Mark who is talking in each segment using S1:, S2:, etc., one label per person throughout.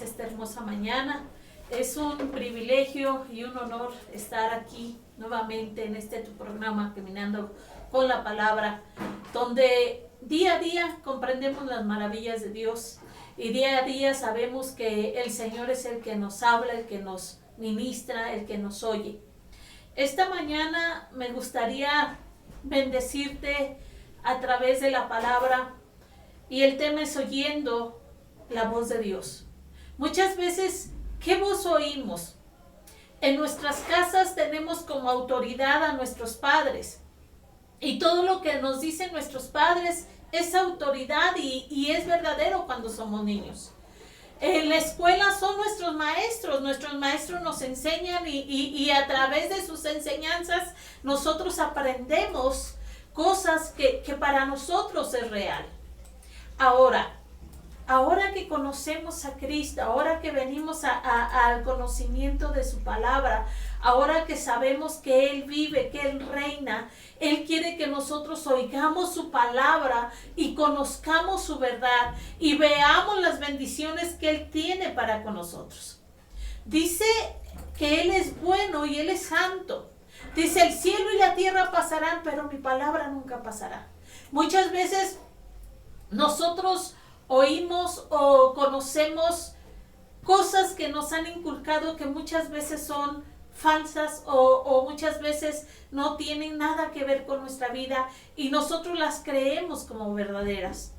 S1: bendiciones esta hermosa mañana. Es un privilegio y un honor estar aquí nuevamente en este tu programa Caminando con la Palabra, donde día a día comprendemos las maravillas de Dios y día a día sabemos que el Señor es el que nos habla, el que nos ministra, el que nos oye. Esta mañana me gustaría bendecirte a través de la palabra y el tema es oyendo la voz de Dios. Muchas veces, ¿qué voz oímos? En nuestras casas tenemos como autoridad a nuestros padres y todo lo que nos dicen nuestros padres es autoridad y es verdadero cuando somos niños. En la escuela son nuestros maestros nos enseñan y a través de sus enseñanzas nosotros aprendemos cosas que para nosotros es real. Ahora que conocemos a Cristo, ahora que venimos al conocimiento de su palabra, ahora que sabemos que Él vive, que Él reina, Él quiere que nosotros oigamos su palabra y conozcamos su verdad y veamos las bendiciones que Él tiene para con nosotros. Dice que Él es bueno y Él es santo. Dice, el cielo y la tierra pasarán, pero mi palabra nunca pasará. Muchas veces nosotros oímos o conocemos cosas que nos han inculcado que muchas veces son falsas o muchas veces no tienen nada que ver con nuestra vida y nosotros las creemos como verdaderas.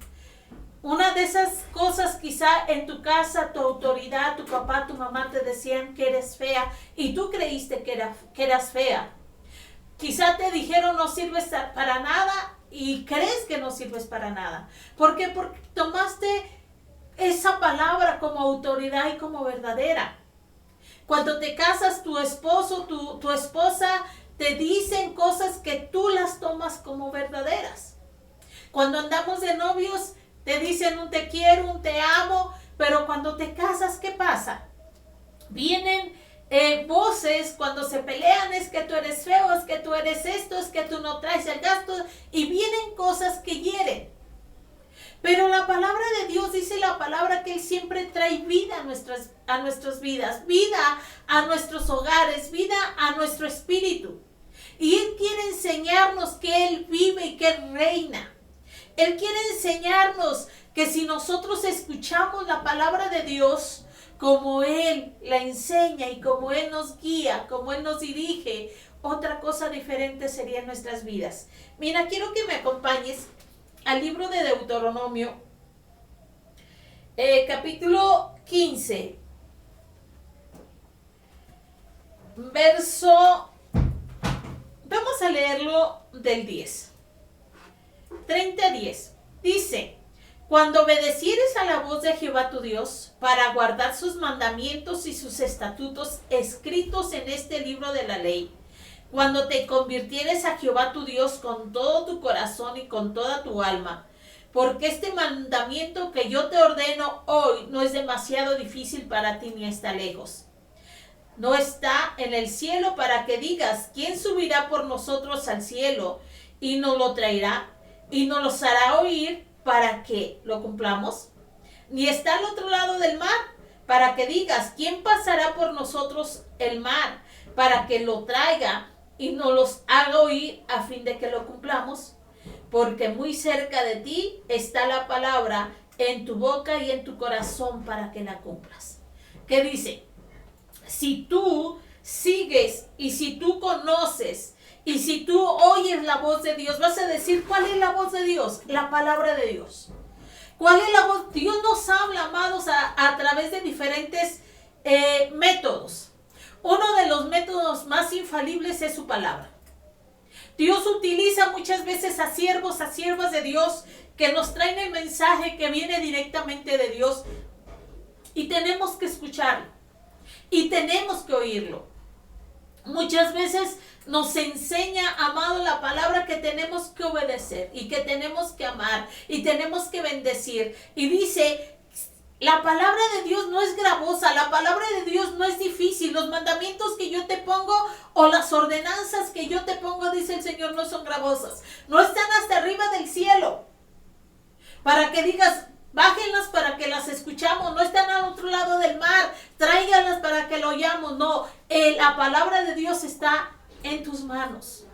S1: Una de esas cosas, quizá en tu casa, tu autoridad, tu papá, tu mamá te decían que eres fea y tú creíste que eras fea. Quizá te dijeron no sirves para nada y crees que no sirves para nada. ¿Por qué? Porque tomaste esa palabra como autoridad y como verdadera. Cuando te casas, tu esposo, tu esposa te dicen cosas que tú las tomas como verdaderas. Cuando andamos de novios, te dicen un te quiero, un te amo, pero cuando te casas, ¿qué pasa? Vienen voces cuando se pelean, es que tú eres feo, es que tú eres esto, es que tú no traes el gasto, y vienen cosas que hieren. Pero la palabra de Dios dice la palabra que Él siempre trae vida a nuestras vidas, vida a nuestros hogares, vida a nuestro espíritu. Y Él quiere enseñarnos que Él vive y que Él reina. Él quiere enseñarnos que si nosotros escuchamos la palabra de Dios, como Él la enseña y como Él nos guía, como Él nos dirige, otra cosa diferente sería en nuestras vidas. Mira, quiero que me acompañes al libro de Deuteronomio, capítulo 15, vamos a leerlo del 10, 30-10, dice: Cuando obedecieres a la voz de Jehová tu Dios, para guardar sus mandamientos y sus estatutos escritos en este libro de la ley, cuando te convirtieres a Jehová tu Dios con todo tu corazón y con toda tu alma, porque este mandamiento que yo te ordeno hoy no es demasiado difícil para ti ni está lejos. No está en el cielo para que digas, ¿quién subirá por nosotros al cielo y nos lo traerá y nos los hará oír para que lo cumplamos? Ni está al otro lado del mar para que digas, ¿quién pasará por nosotros el mar para que lo traiga y nos los haga oír a fin de que lo cumplamos? Porque muy cerca de ti está la palabra en tu boca y en tu corazón para que la cumplas. ¿Qué dice? Si tú sigues y si tú conoces y si tú oyes la voz de Dios, vas a decir, ¿cuál es la voz de Dios? La palabra de Dios. ¿Cuál es la voz? Dios nos habla, amados, a través de diferentes métodos. Uno de los métodos más infalibles es su palabra. Dios utiliza muchas veces a siervos, a siervas de Dios que nos traen el mensaje que viene directamente de Dios y tenemos que escucharlo y tenemos que oírlo. Muchas veces nos enseña, amado, la palabra que tenemos que obedecer y que tenemos que amar y tenemos que bendecir. Y dice, la palabra de Dios no es gravosa, la palabra de Dios no es difícil. Los mandamientos que yo te pongo o las ordenanzas que yo te pongo, dice el Señor, no son gravosas. No están hasta arriba del cielo para que digas, Bájenlas para que las escuchamos. No están al otro lado del mar. Tráiganlas para que lo oyamos. No, la palabra de Dios está en tus manos.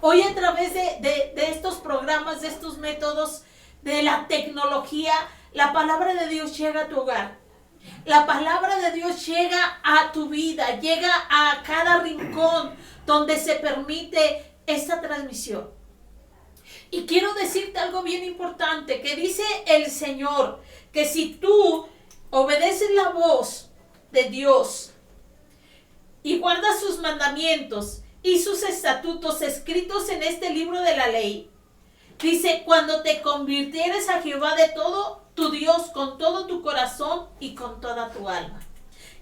S1: Hoy a través de estos programas, de estos métodos, de la tecnología, la palabra de Dios llega a tu hogar. La palabra de Dios llega a tu vida, llega a cada rincón donde se permite esta transmisión. Y quiero decirte algo bien importante, que dice el Señor, que si tú obedeces la voz de Dios y guardas sus mandamientos y sus estatutos escritos en este libro de la ley, dice, cuando te convirtieres a Jehová de todo tu Dios, con todo tu corazón y con toda tu alma.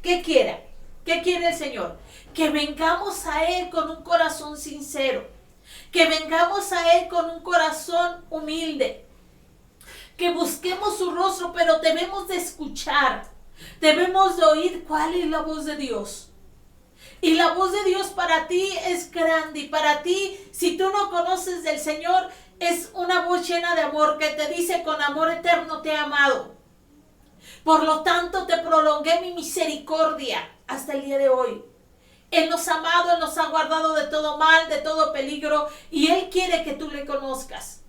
S1: ¿Qué quiere? ¿Qué quiere el Señor? Que vengamos a Él con un corazón sincero. Que vengamos a Él con un corazón humilde. Que busquemos su rostro, pero debemos de escuchar. Debemos de oír cuál es la voz de Dios. Y la voz de Dios para ti es grande. Y para ti, si tú no conoces del Señor, es una voz llena de amor que te dice, con amor eterno te he amado. Por lo tanto, te prolongué mi misericordia hasta el día de hoy. Él nos ha amado, Él nos ha guardado de todo mal, de todo peligro, y Él quiere que tú le conozcas.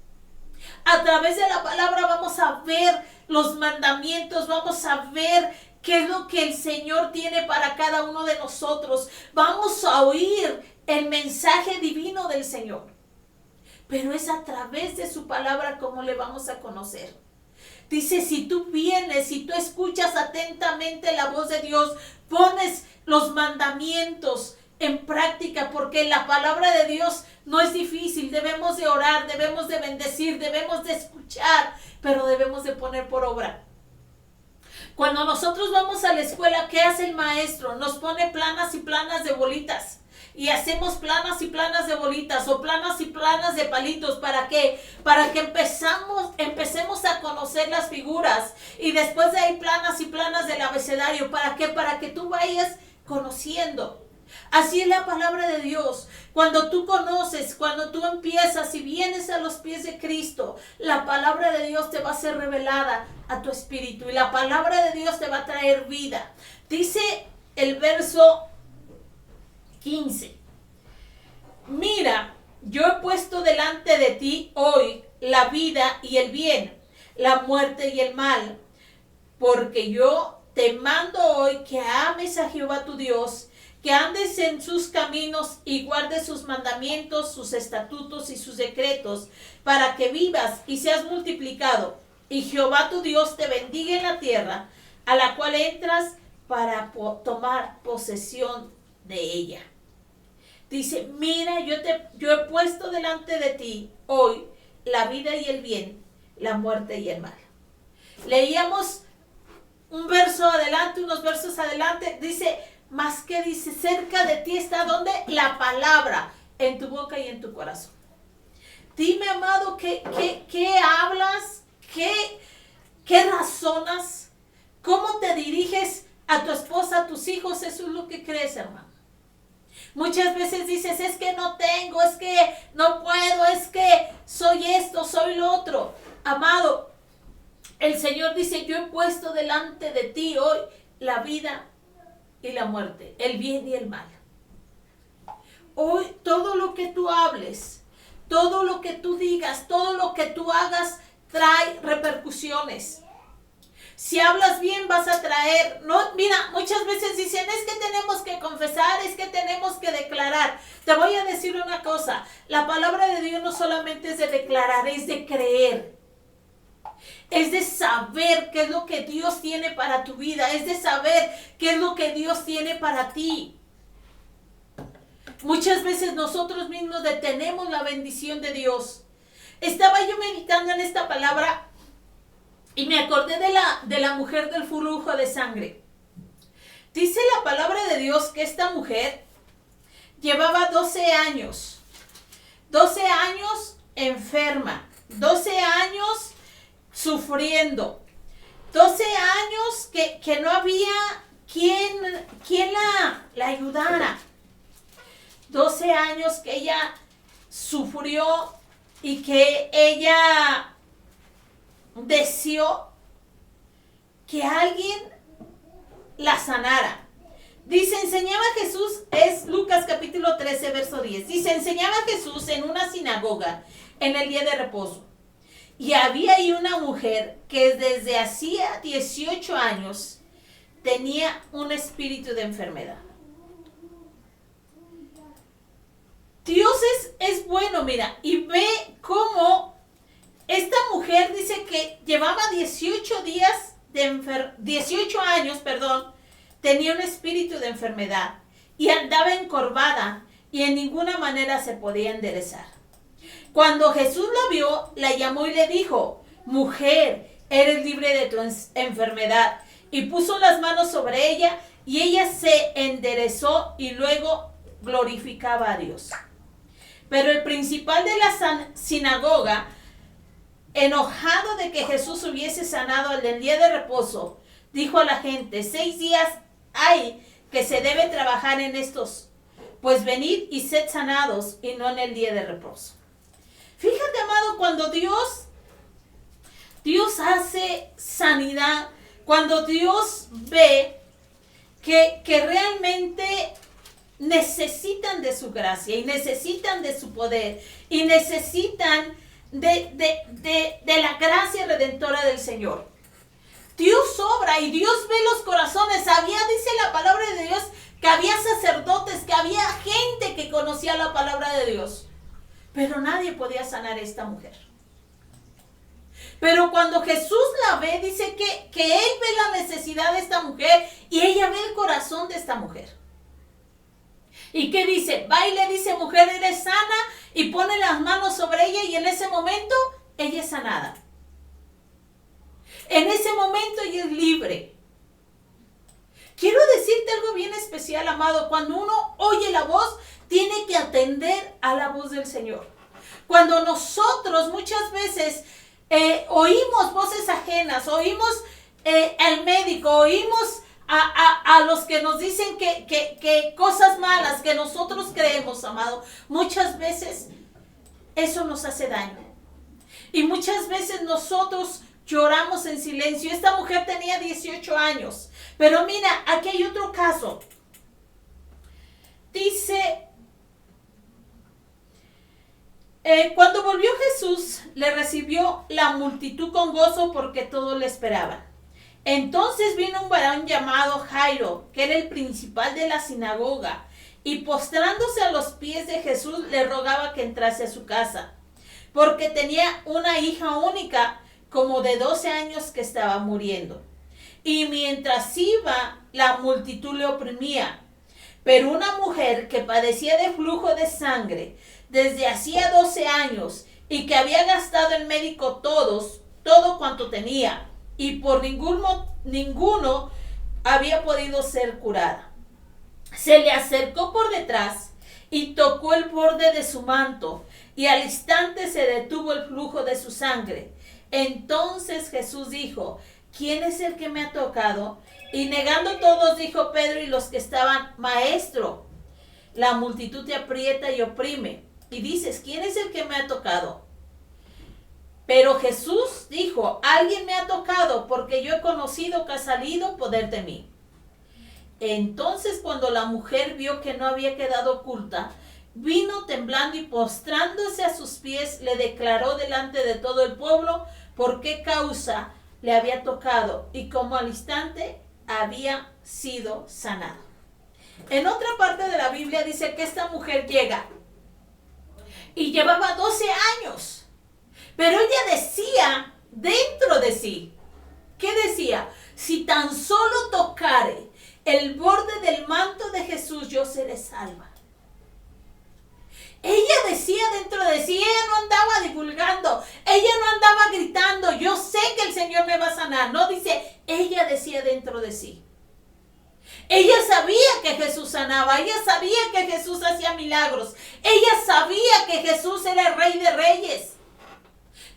S1: A través de la palabra vamos a ver los mandamientos, vamos a ver qué es lo que el Señor tiene para cada uno de nosotros. Vamos a oír el mensaje divino del Señor. Pero es a través de su palabra como le vamos a conocer. Dice, si tú vienes, si tú escuchas atentamente la voz de Dios, pones los mandamientos en práctica, porque la palabra de Dios no es difícil. Debemos de orar, debemos de bendecir, debemos de escuchar, pero debemos de poner por obra. Cuando nosotros vamos a la escuela, ¿qué hace el maestro? Nos pone planas y planas de bolitas. Y hacemos planas y planas de bolitas o planas y planas de palitos. ¿Para qué? Para que empecemos a conocer las figuras. Y después de ahí planas y planas del abecedario. ¿Para qué? Para que tú vayas conociendo. Así es la palabra de Dios. Cuando tú conoces, cuando tú empiezas y vienes a los pies de Cristo, la palabra de Dios te va a ser revelada a tu espíritu. Y la palabra de Dios te va a traer vida. Dice el verso 15. Mira, yo he puesto delante de ti hoy la vida y el bien, la muerte y el mal, porque yo te mando hoy que ames a Jehová tu Dios, que andes en sus caminos y guardes sus mandamientos, sus estatutos y sus decretos, para que vivas y seas multiplicado, y Jehová tu Dios te bendiga en la tierra a la cual entras para tomar posesión de ella. Dice, mira, yo he puesto delante de ti hoy la vida y el bien, la muerte y el mal. Leíamos un verso adelante, unos versos adelante, dice, más que dice, cerca de ti está donde la palabra, en tu boca y en tu corazón. Dime, amado, ¿qué hablas? ¿Qué razonas? ¿Cómo te diriges a tu esposa, a tus hijos? Eso es lo que crees, hermano. Muchas veces dices, es que no tengo, es que no puedo, es que soy esto, soy lo otro. Amado, el Señor dice, yo he puesto delante de ti hoy la vida y la muerte, el bien y el mal. Hoy todo lo que tú hables, todo lo que tú digas, todo lo que tú hagas trae repercusiones. Si hablas bien vas a traer, no, mira, muchas veces dicen, es que tenemos que confesar, es que tenemos que declarar. Te voy a decir una cosa, la palabra de Dios no solamente es de declarar, es de creer. Es de saber qué es lo que Dios tiene para tu vida, es de saber qué es lo que Dios tiene para ti. Muchas veces nosotros mismos detenemos la bendición de Dios. Estaba yo meditando en esta palabra y me acordé de la mujer del flujo de sangre. Dice la palabra de Dios que esta mujer llevaba 12 años. 12 años enferma. 12 años sufriendo. 12 años que no había quien la ayudara. 12 años que ella sufrió y que ella deseó que alguien la sanara. Dice, enseñaba Jesús, es Lucas capítulo 13, verso 10. Dice, enseñaba Jesús en una sinagoga en el día de reposo. Y había ahí una mujer que desde hacía 18 años tenía un espíritu de enfermedad. Dios es bueno, mira, y ve cómo esta mujer dice que llevaba 18 años, tenía un espíritu de enfermedad y andaba encorvada y en ninguna manera se podía enderezar. Cuando Jesús la vio, la llamó y le dijo, mujer, eres libre de tu enfermedad. Y puso las manos sobre ella y ella se enderezó y luego glorificaba a Dios. Pero el principal de la sinagoga, enojado de que Jesús hubiese sanado en el día de reposo, dijo a la gente, 6 días hay que se debe trabajar en estos, pues venid y sed sanados y no en el día de reposo. Fíjate, amado, cuando Dios hace sanidad, cuando Dios ve que realmente necesitan de su gracia y necesitan de su poder y necesitan de la gracia redentora del Señor. Dios obra y Dios ve los corazones. Dice la palabra de Dios, que había sacerdotes, que había gente que conocía la palabra de Dios. Pero nadie podía sanar a esta mujer. Pero cuando Jesús la ve, dice que Él ve la necesidad de esta mujer y ella ve el corazón de esta mujer. ¿Y qué dice? Va y le dice, mujer, eres sana, y pone las manos sobre ella y en ese momento ella es sanada. En ese momento ella es libre. Quiero decirte algo bien especial, amado. Cuando uno oye la voz, tiene que atender a la voz del Señor. Cuando nosotros muchas veces oímos voces ajenas, oímos al médico, oímos a los que nos dicen que cosas malas que nosotros creemos, amado, muchas veces eso nos hace daño. Y muchas veces nosotros lloramos en silencio. Esta mujer tenía 18 años. Pero mira, aquí hay otro caso. Dice, cuando volvió Jesús, le recibió la multitud con gozo porque todos le esperaban. Entonces vino un varón llamado Jairo, que era el principal de la sinagoga, y postrándose a los pies de Jesús, le rogaba que entrase a su casa, porque tenía una hija única, como de 12 años, que estaba muriendo. Y mientras iba, la multitud le oprimía. Pero una mujer que padecía de flujo de sangre desde hacía 12 años y que había gastado en médico todo cuanto tenía, y por ninguno había podido ser curada, se le acercó por detrás y tocó el borde de su manto, y al instante se detuvo el flujo de su sangre. Entonces Jesús dijo, ¿quién es el que me ha tocado? Y negando todos, dijo Pedro y los que estaban, Maestro, la multitud te aprieta y oprime, y dices, ¿quién es el que me ha tocado? Pero Jesús dijo, alguien me ha tocado, porque yo he conocido que ha salido poder de mí. Entonces, cuando la mujer vio que no había quedado oculta, vino temblando y postrándose a sus pies, le declaró delante de todo el pueblo por qué causa le había tocado y cómo al instante había sido sanado. En otra parte de la Biblia dice que esta mujer llega y llevaba 12 años, pero ella decía dentro de sí, ¿qué decía? Si tan solo tocare el borde del manto de Jesús, yo seré salva. Ella decía dentro de sí, ella no andaba divulgando, ella no andaba gritando, yo sé que el Señor me va a sanar. No, dice, ella decía dentro de sí. Ella sabía que Jesús sanaba, ella sabía que Jesús hacía milagros, ella sabía que Jesús era el Rey de Reyes,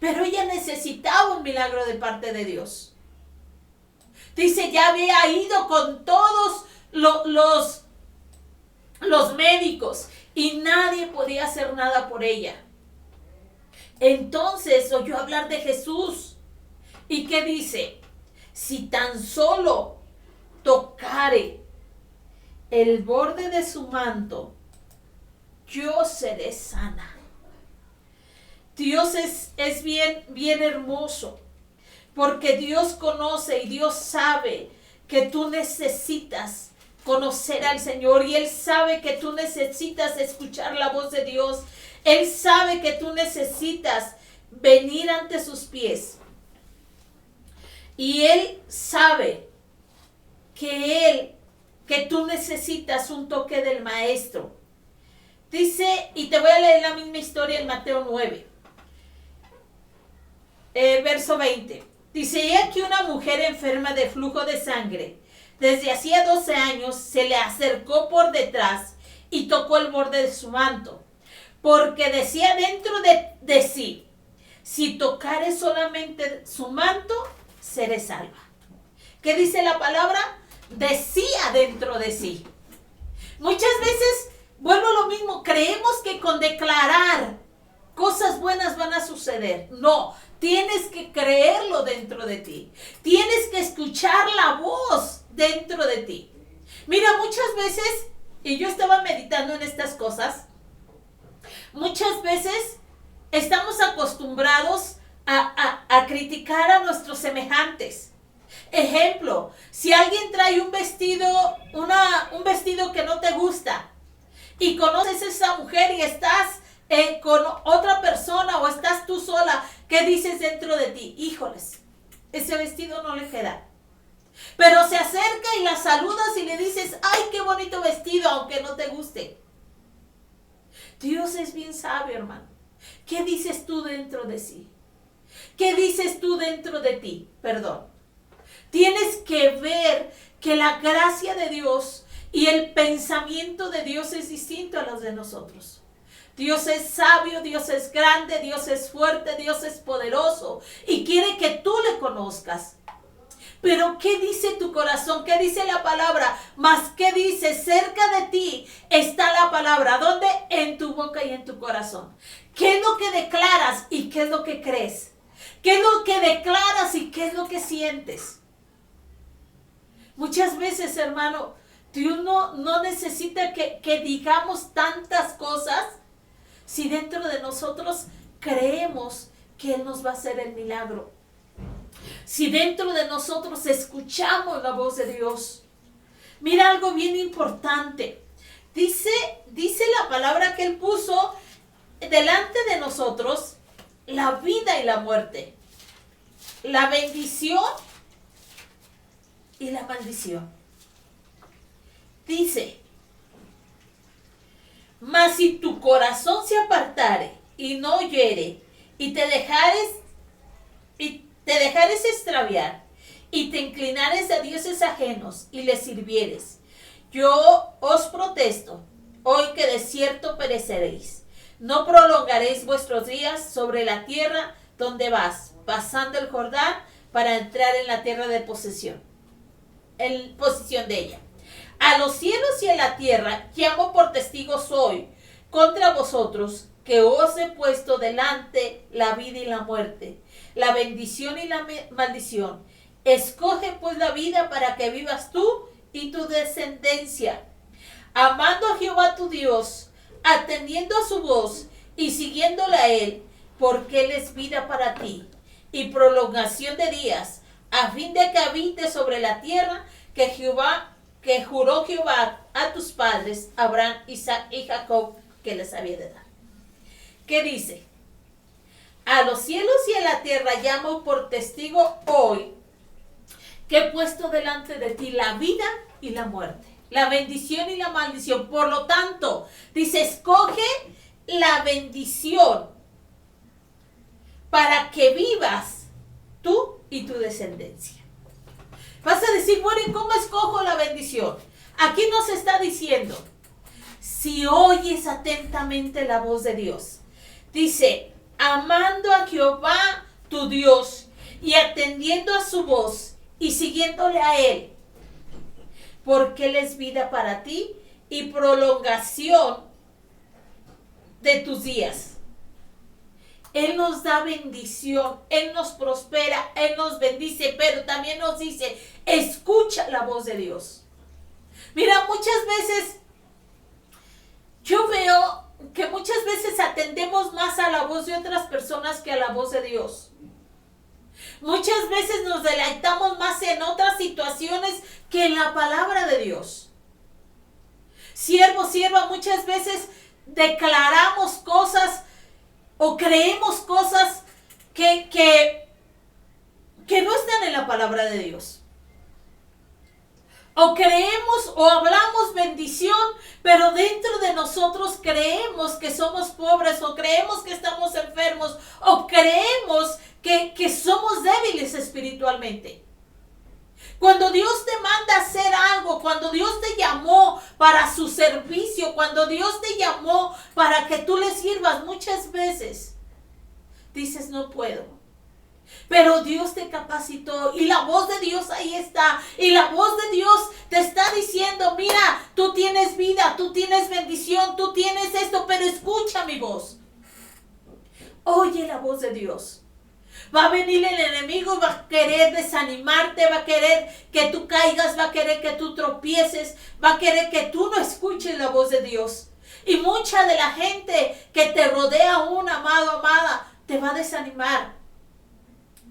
S1: pero ella necesitaba un milagro de parte de Dios. Dice, ya había ido con todos los médicos y nadie podía hacer nada por ella. Entonces oyó hablar de Jesús. ¿Y qué dice? si tan solo tocare el borde de su manto, yo seré sana. Dios es bien hermoso, porque Dios conoce y Dios sabe que tú necesitas conocer al Señor, y Él sabe que tú necesitas escuchar la voz de Dios. Él sabe que tú necesitas venir ante sus pies. Y Él sabe que tú necesitas un toque del Maestro. Dice, y te voy a leer la misma historia en Mateo 9, verso 20. Dice, y aquí una mujer enferma de flujo de sangre, desde hacía 12 años, se le acercó por detrás y tocó el borde de su manto, porque decía dentro de sí, si tocare solamente su manto, seré salva. ¿Qué dice la palabra? Decía dentro de sí. Muchas veces, vuelvo a lo mismo, creemos que con declarar cosas buenas van a suceder. No, tienes que creerlo dentro de ti. Tienes que escuchar la voz dentro de ti. Mira, muchas veces, y yo estaba meditando en estas cosas, muchas veces estamos acostumbrados a criticar a nuestros semejantes. Ejemplo, si alguien trae un vestido que no te gusta, y conoces a esa mujer y estás con otra persona o estás tú sola, ¿qué dices dentro de ti? Híjoles, ese vestido no le queda. Pero se acerca y la saludas y le dices, ay, qué bonito vestido, aunque no te guste. Dios es bien sabio, hermano. ¿Qué dices tú dentro de sí? ¿Qué dices tú dentro de ti? Perdón. Tienes que ver que la gracia de Dios y el pensamiento de Dios es distinto a los de nosotros. Dios es sabio, Dios es grande, Dios es fuerte, Dios es poderoso y quiere que tú le conozcas. Pero ¿qué dice tu corazón? ¿Qué dice la palabra? Más ¿qué dice? Cerca de ti está la palabra. ¿Dónde? En tu boca y en tu corazón. ¿Qué es lo que declaras y qué es lo que crees? ¿Qué es lo que declaras y qué es lo que sientes? Muchas veces, hermano, Dios no necesita que digamos tantas cosas si dentro de nosotros creemos que Él nos va a hacer el milagro. Si dentro de nosotros escuchamos la voz de Dios. Mira algo bien importante. Dice la palabra que Él puso delante de nosotros la vida y la muerte, la bendición y la maldición. Dice, mas si tu corazón se apartare y no oyere y te dejares extraviar y te inclinares a dioses ajenos y les sirvieres, yo os protesto hoy que de cierto pereceréis. No prolongaréis vuestros días sobre la tierra donde vas, pasando el Jordán para entrar en la tierra de posesión, en posesión de ella. A los cielos y a la tierra llamo por testigos hoy contra vosotros que os he puesto delante la vida y la muerte, la bendición y la maldición. Escoge pues la vida para que vivas tú y tu descendencia, amando a Jehová tu Dios, atendiendo a su voz y siguiéndole a Él, porque Él es vida para ti y prolongación de días, a fin de que habites sobre la tierra que juró Jehová a tus padres, Abraham, Isaac y Jacob, que les había de dar. ¿Qué dice? A los cielos y a la tierra llamo por testigo hoy que he puesto delante de ti la vida y la muerte, la bendición y la maldición. Por lo tanto, dice, escoge la bendición para que vivas tú y tu descendencia. Vas a decir, bueno, ¿y cómo escojo la bendición? Aquí nos está diciendo, si oyes atentamente la voz de Dios, dice, amando a Jehová tu Dios y atendiendo a su voz y siguiéndole a Él, porque Él es vida para ti y prolongación de tus días. Él nos da bendición, Él nos prospera, Él nos bendice, pero también nos dice, escucha la voz de Dios. Mira, muchas veces yo veo que muchas veces atendemos más a la voz de otras personas que a la voz de Dios. Muchas veces nos deleitamos más en otras situaciones que en la palabra de Dios. Siervo, sierva, muchas veces declaramos cosas o creemos cosas que no están en la palabra de Dios. O creemos o hablamos bendición, pero dentro de nosotros creemos que somos pobres, o creemos que estamos enfermos, o creemos que somos débiles espiritualmente. Cuando Dios te manda a hacer algo, cuando Dios te llamó para su servicio, cuando Dios te llamó para que tú le sirvas, muchas veces dices no puedo. Pero Dios te capacitó y la voz de Dios ahí está. Y la voz de Dios te está diciendo, mira, tú tienes vida, tú tienes bendición, tú tienes esto, pero escucha mi voz. Oye la voz de Dios. Va a venir el enemigo y va a querer desanimarte, va a querer que tú caigas, va a querer que tú tropieces, va a querer que tú no escuches la voz de Dios. Y mucha de la gente que te rodea aún, amado, amada, te va a desanimar.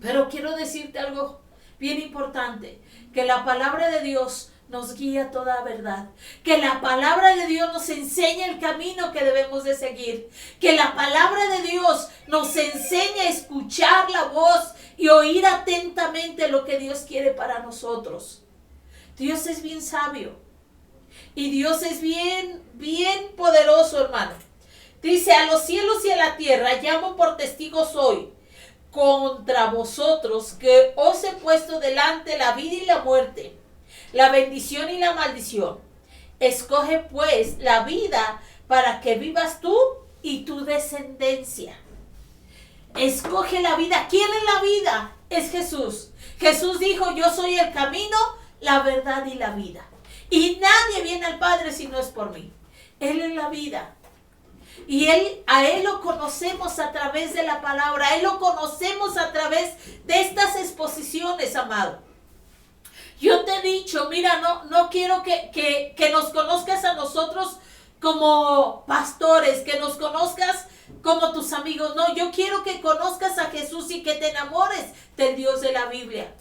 S1: Pero quiero decirte algo bien importante, que la palabra de Dios nos guía a toda verdad, que la palabra de Dios nos enseña el camino que debemos de seguir, que la palabra de Dios nos enseña a escuchar la voz y oír atentamente lo que Dios quiere para nosotros. Dios es bien sabio y Dios es bien poderoso, hermano. Dice, a los cielos y a la tierra llamo por testigos hoy contra vosotros, que os he puesto delante la vida y la muerte, la bendición y la maldición. Escoge pues la vida para que vivas tú y tu descendencia. Escoge la vida. ¿Quién es la vida? Es Jesús. Jesús dijo, yo soy el camino, la verdad y la vida. Y nadie viene al Padre si no es por mí. Él es la vida. Y a Él lo conocemos a través de la palabra. A Él lo conocemos a través de estas exposiciones, amado. Yo te he dicho, mira, no quiero que nos conozcas a nosotros como pastores, que nos conozcas como tus amigos. No, yo quiero que conozcas a Jesús y que te enamores del Dios de la Biblia.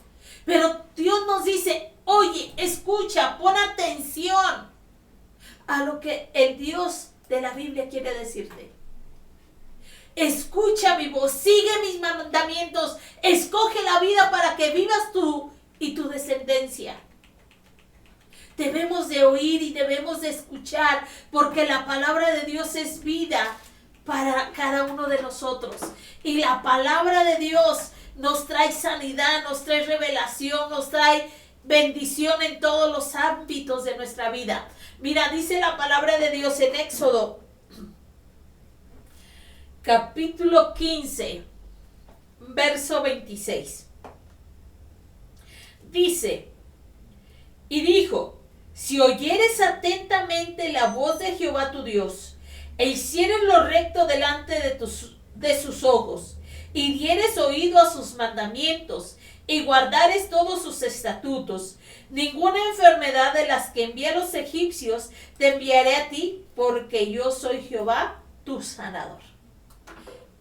S1: Pero Dios nos dice, oye, escucha, pon atención a lo que el Dios de la Biblia quiere decirte. Escucha mi voz, sigue mis mandamientos, escoge la vida para que vivas tú y tu descendencia. Debemos de oír y debemos de escuchar, porque la palabra de Dios es vida para cada uno de nosotros. Y la palabra de Dios nos trae sanidad, nos trae revelación, nos trae bendición en todos los ámbitos de nuestra vida. Mira, dice la palabra de Dios en Éxodo, capítulo 15, verso 26. Dice, y dijo, si oyeres atentamente la voz de Jehová tu Dios, e hicieres lo recto delante de sus ojos, y dieres oído a sus mandamientos, y guardares todos sus estatutos, ninguna enfermedad de las que envié a los egipcios te enviaré a ti, porque yo soy Jehová, tu sanador.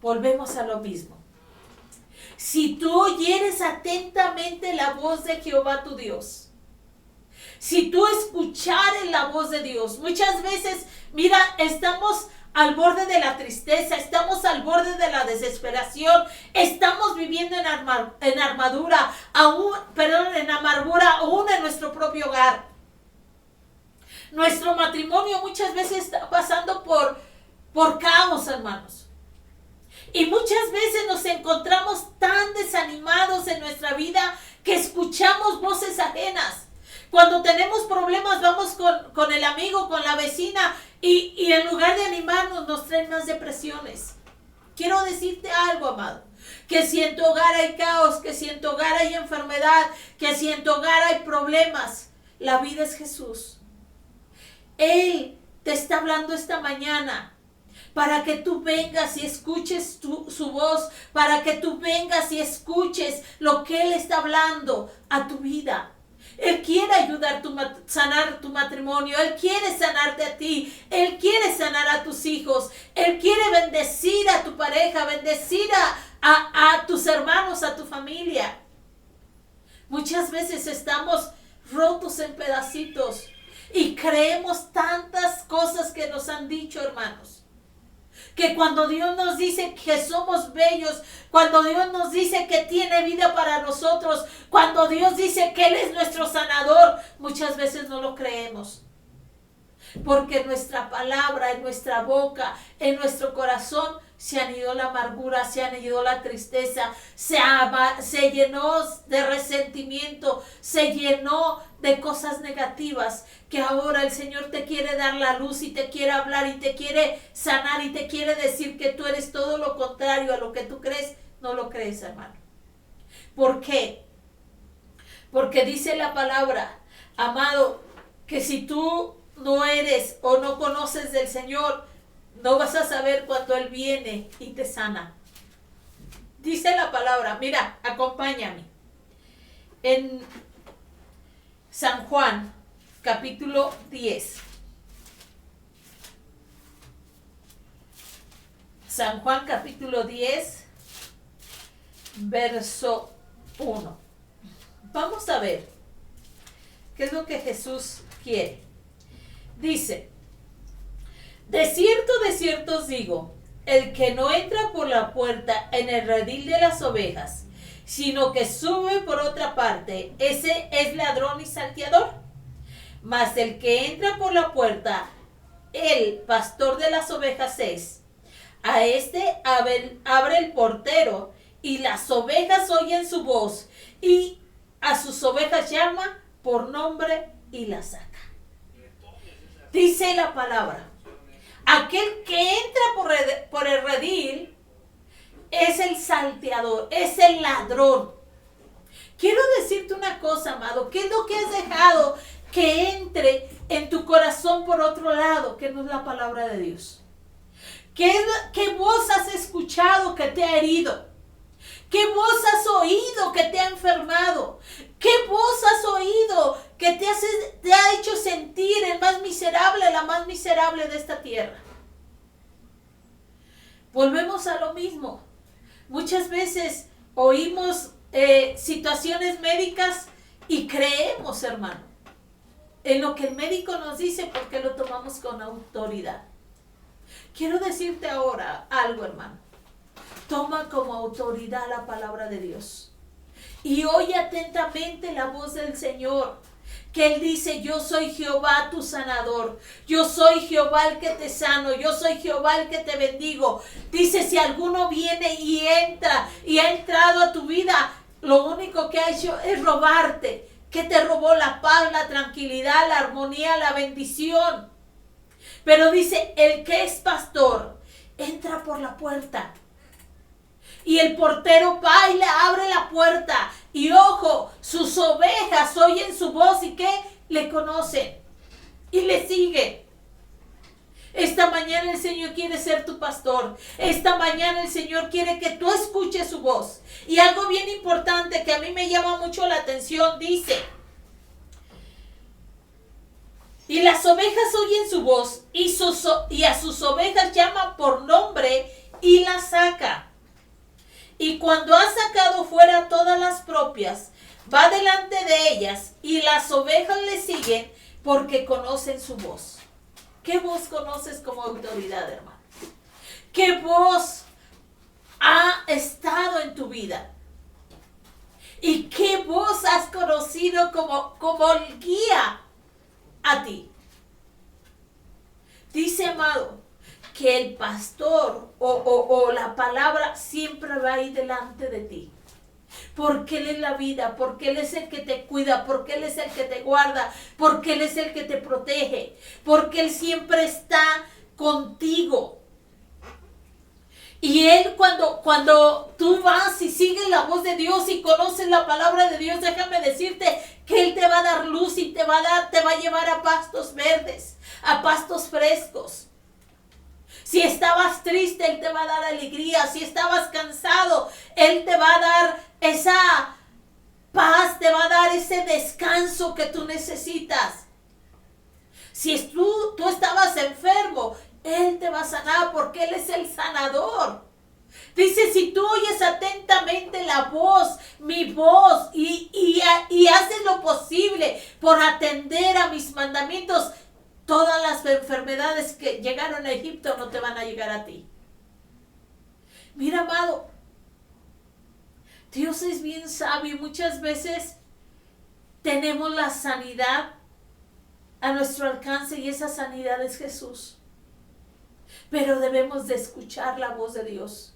S1: Volvemos a lo mismo. Si tú oyeres atentamente la voz de Jehová tu Dios, si tú escuchares la voz de Dios, muchas veces, mira, estamos al borde de la tristeza, estamos al borde de la desesperación, estamos viviendo en amargura, aún en nuestro propio hogar. Nuestro matrimonio muchas veces está pasando por caos, hermanos. Y muchas veces nos encontramos tan desanimados en nuestra vida que escuchamos voces ajenas. Cuando tenemos problemas vamos con el amigo, con la vecina y en lugar de animarnos nos traen más depresiones. Quiero decirte algo, amado, que si en tu hogar hay caos, que si en tu hogar hay enfermedad, que si en tu hogar hay problemas, la vida es Jesús. Él te está hablando esta mañana. para que tú vengas y escuches su voz, para que tú vengas y escuches lo que Él está hablando a tu vida. Él quiere ayudar sanar tu matrimonio. Él quiere sanarte a ti. Él quiere sanar a tus hijos. Él quiere bendecir a tu pareja, bendecir a tus hermanos, a tu familia. Muchas veces estamos rotos en pedacitos y creemos tantas cosas que nos han dicho, hermanos. Que cuando Dios nos dice que somos bellos, cuando Dios nos dice que tiene vida para nosotros, cuando Dios dice que Él es nuestro sanador, muchas veces no lo creemos. Porque en nuestra palabra, en nuestra boca, en nuestro corazón, se han ido la amargura, se han ido la tristeza, se llenó de resentimiento, se llenó de cosas negativas, que ahora el Señor te quiere dar la luz y te quiere hablar y te quiere sanar y te quiere decir que tú eres todo lo contrario a lo que tú crees. No lo crees, hermano. ¿Por qué? Porque dice la palabra, amado, que si tú no eres o no conoces del Señor, no vas a saber cuando Él viene y te sana. Dice la palabra, mira, acompáñame. En San Juan, capítulo 10. San Juan, capítulo 10, verso 1. Vamos a ver qué es lo que Jesús quiere. Dice, de cierto os digo, el que no entra por la puerta en el redil de las ovejas, sino que sube por otra parte, ese es ladrón y salteador. Mas el que entra por la puerta, el pastor de las ovejas es. A este abre el portero, y las ovejas oyen su voz, y a sus ovejas llama por nombre y las saca. Dice la palabra, aquel que entra por el redil es el salteador, es el ladrón. Quiero decirte una cosa, amado, ¿qué es lo que has dejado que entre en tu corazón por otro lado, que no es la palabra de Dios? ¿Qué voz has escuchado que te ha herido? ¿Qué voz has oído que te ha enfermado? ¿Qué voz has oído que te ha hecho sentir el más miserable, la más miserable de esta tierra? Volvemos a lo mismo. Muchas veces oímos situaciones médicas y creemos, hermano, en lo que el médico nos dice porque lo tomamos con autoridad. Quiero decirte ahora algo, hermano. Toma como autoridad la palabra de Dios y oye atentamente la voz del Señor, que Él dice, yo soy Jehová tu sanador, yo soy Jehová el que te sano, yo soy Jehová el que te bendigo. Dice, si alguno viene y entra y ha entrado a tu vida, lo único que ha hecho es robarte, que te robó la paz, la tranquilidad, la armonía, la bendición. Pero dice, el que es pastor, entra por la puerta. Y el portero va y le abre la puerta. Y ojo, sus ovejas oyen su voz y ¿qué? Le conocen. Y le siguen. Esta mañana el Señor quiere ser tu pastor. Esta mañana el Señor quiere que tú escuches su voz. Y algo bien importante que a mí me llama mucho la atención, dice, y las ovejas oyen su voz y a sus ovejas llama por nombre y las saca. Y cuando ha sacado fuera todas las propias, va delante de ellas y las ovejas le siguen porque conocen su voz. ¿Qué voz conoces como autoridad, hermano? ¿Qué voz ha estado en tu vida? ¿Y qué voz has conocido como el guía a ti? Dice, amado, que el pastor o la palabra siempre va ahí delante de ti. Porque Él es la vida, porque Él es el que te cuida, porque Él es el que te guarda, porque Él es el que te protege, porque Él siempre está contigo. Y Él cuando tú vas y sigues la voz de Dios y conoces la palabra de Dios, déjame decirte que Él te va a dar luz y te va a llevar a pastos verdes, a pastos frescos. Si estabas triste, Él te va a dar alegría. Si estabas cansado, Él te va a dar esa paz, te va a dar ese descanso que tú necesitas. Si tú estabas enfermo, Él te va a sanar porque Él es el sanador. Dice, si tú oyes atentamente la voz, mi voz, y haces lo posible por atender a mis mandamientos, todas las enfermedades que llegaron a Egipto no te van a llegar a ti. Mira, amado, Dios es bien sabio. Muchas veces tenemos la sanidad a nuestro alcance y esa sanidad es Jesús. Pero debemos de escuchar la voz de Dios.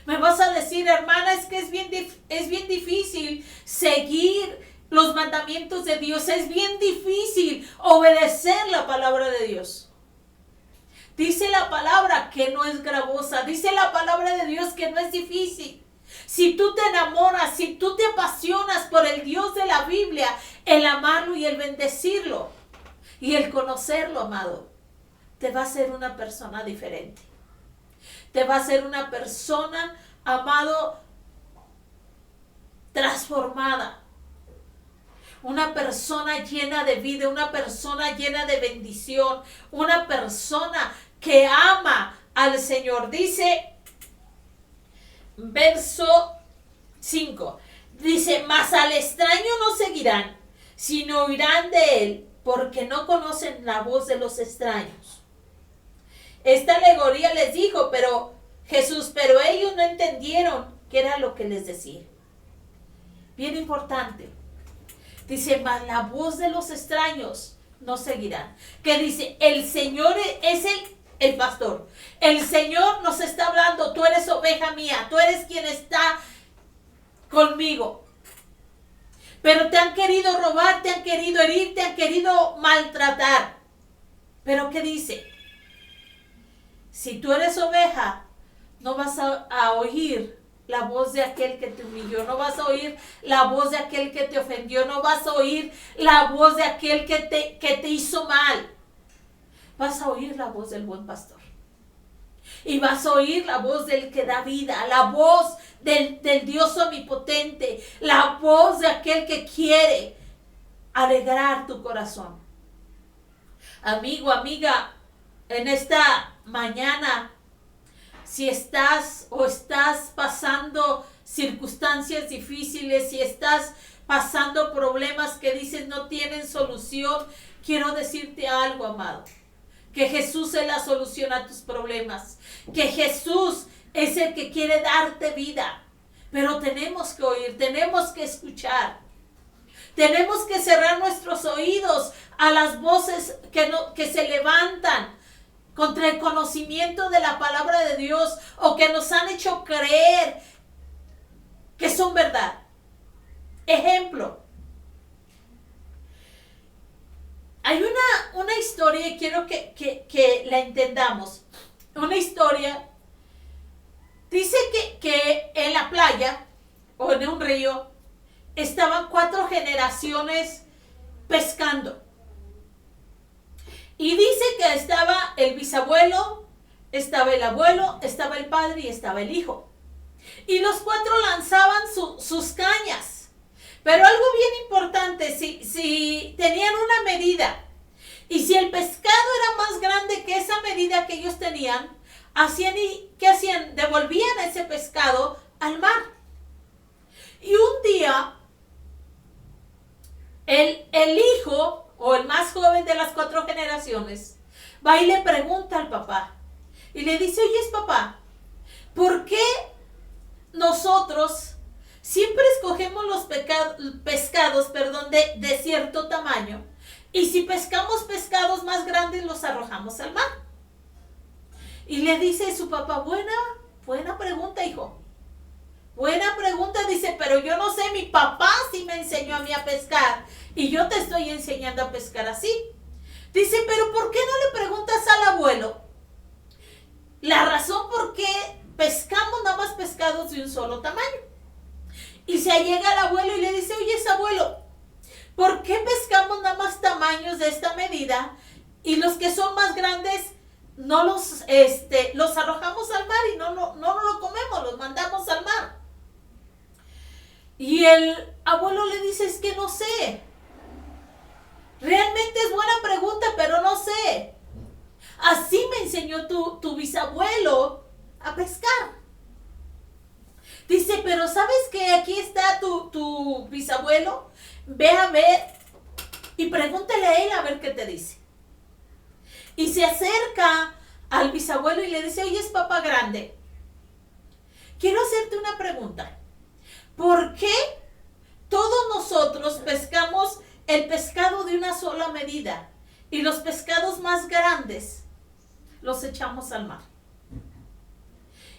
S1: Me vas a decir, hermana, es que es bien difícil seguir los mandamientos de Dios. Es bien difícil obedecer la palabra de Dios. Dice la palabra que no es gravosa. Dice la palabra de Dios que no es difícil. Si tú te enamoras, si tú te apasionas por el Dios de la Biblia, el amarlo y el bendecirlo y el conocerlo, amado, te va a hacer una persona diferente. Te va a hacer una persona, amado, transformada. Una persona llena de vida, una persona llena de bendición, una persona que ama al Señor. Dice, verso 5, dice, mas al extraño no seguirán, sino oirán de él, porque no conocen la voz de los extraños. Esta alegoría les dijo, pero ellos no entendieron qué era lo que les decía. Bien importante. Dice, mas la voz de los extraños no seguirán. Que dice, el Señor es el pastor. El Señor nos está hablando, tú eres oveja mía, tú eres quien está conmigo. Pero te han querido robar, te han querido herir, te han querido maltratar. Pero ¿qué dice? Si tú eres oveja, no vas a oír la voz de aquel que te humilló, no vas a oír la voz de aquel que te ofendió, no vas a oír la voz de aquel que te hizo mal. Vas a oír la voz del buen pastor. Y vas a oír la voz del que da vida, la voz del Dios omnipotente, la voz de aquel que quiere alegrar tu corazón. Amigo, amiga, en esta mañana, si estás pasando circunstancias difíciles, si estás pasando problemas que dices no tienen solución, quiero decirte algo, amado. Que Jesús es la solución a tus problemas. Que Jesús es el que quiere darte vida. Pero tenemos que oír, tenemos que escuchar. Tenemos que cerrar nuestros oídos a las voces que se levantan contra el conocimiento de la palabra de Dios o que nos han hecho creer que son verdad. Ejemplo. Hay una historia y quiero que la entendamos. Una historia. Dice que en la playa o en un río estaban 4 generaciones pescando. Y dice que estaba el bisabuelo, estaba el abuelo, estaba el padre y estaba el hijo. Y los 4 lanzaban sus cañas. Pero algo bien importante, si tenían una medida y si el pescado era más grande que esa medida que ellos tenían, ¿qué hacían? Devolvían ese pescado al mar. Y un día, el hijo o el más joven de las 4 generaciones va y le pregunta al papá y le dice, oye, papá, ¿por qué nosotros siempre escogemos los pescados de cierto tamaño y si pescamos pescados más grandes los arrojamos al mar? Y le dice su papá, buena pregunta, hijo. Buena pregunta, dice, pero yo no sé, mi papá sí me enseñó a mí a pescar y yo te estoy enseñando a pescar así. Dice, pero ¿por qué no le preguntas al abuelo la razón por qué pescamos nada más pescados de un solo tamaño? Y se llega al abuelo y le dice, oye, abuelo, ¿por qué pescamos nada más tamaños de esta medida y los que son más grandes los arrojamos al mar y no lo comemos, los mandamos al mar. Y el abuelo le dice, es que no sé. Realmente es buena pregunta, pero no sé. Así me enseñó tu bisabuelo a pescar. Dice, pero ¿sabes que aquí está tu bisabuelo? Ve a ver y pregúntale a él a ver qué te dice. Y se acerca al bisabuelo y le dice, oye, es papá grande, quiero hacerte una pregunta. ¿Por qué todos nosotros pescamos el pescado de una sola medida y los pescados más grandes los echamos al mar?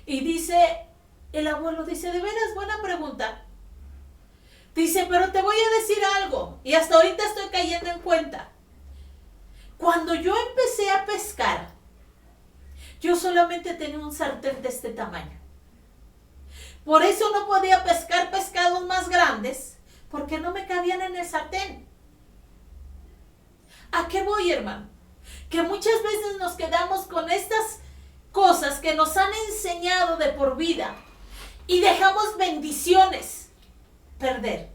S1: Y dice, el abuelo dice, de veras, buena pregunta. Dice, pero te voy a decir algo, y hasta ahorita estoy cayendo en cuenta. Cuando yo empecé a pescar, yo solamente tenía un sartén de este tamaño. Por eso no podía pescar pescados más grandes, porque no me cabían en el sartén. ¿A qué voy, hermano? Que muchas veces nos quedamos con estas cosas que nos han enseñado de por vida y dejamos bendiciones perder.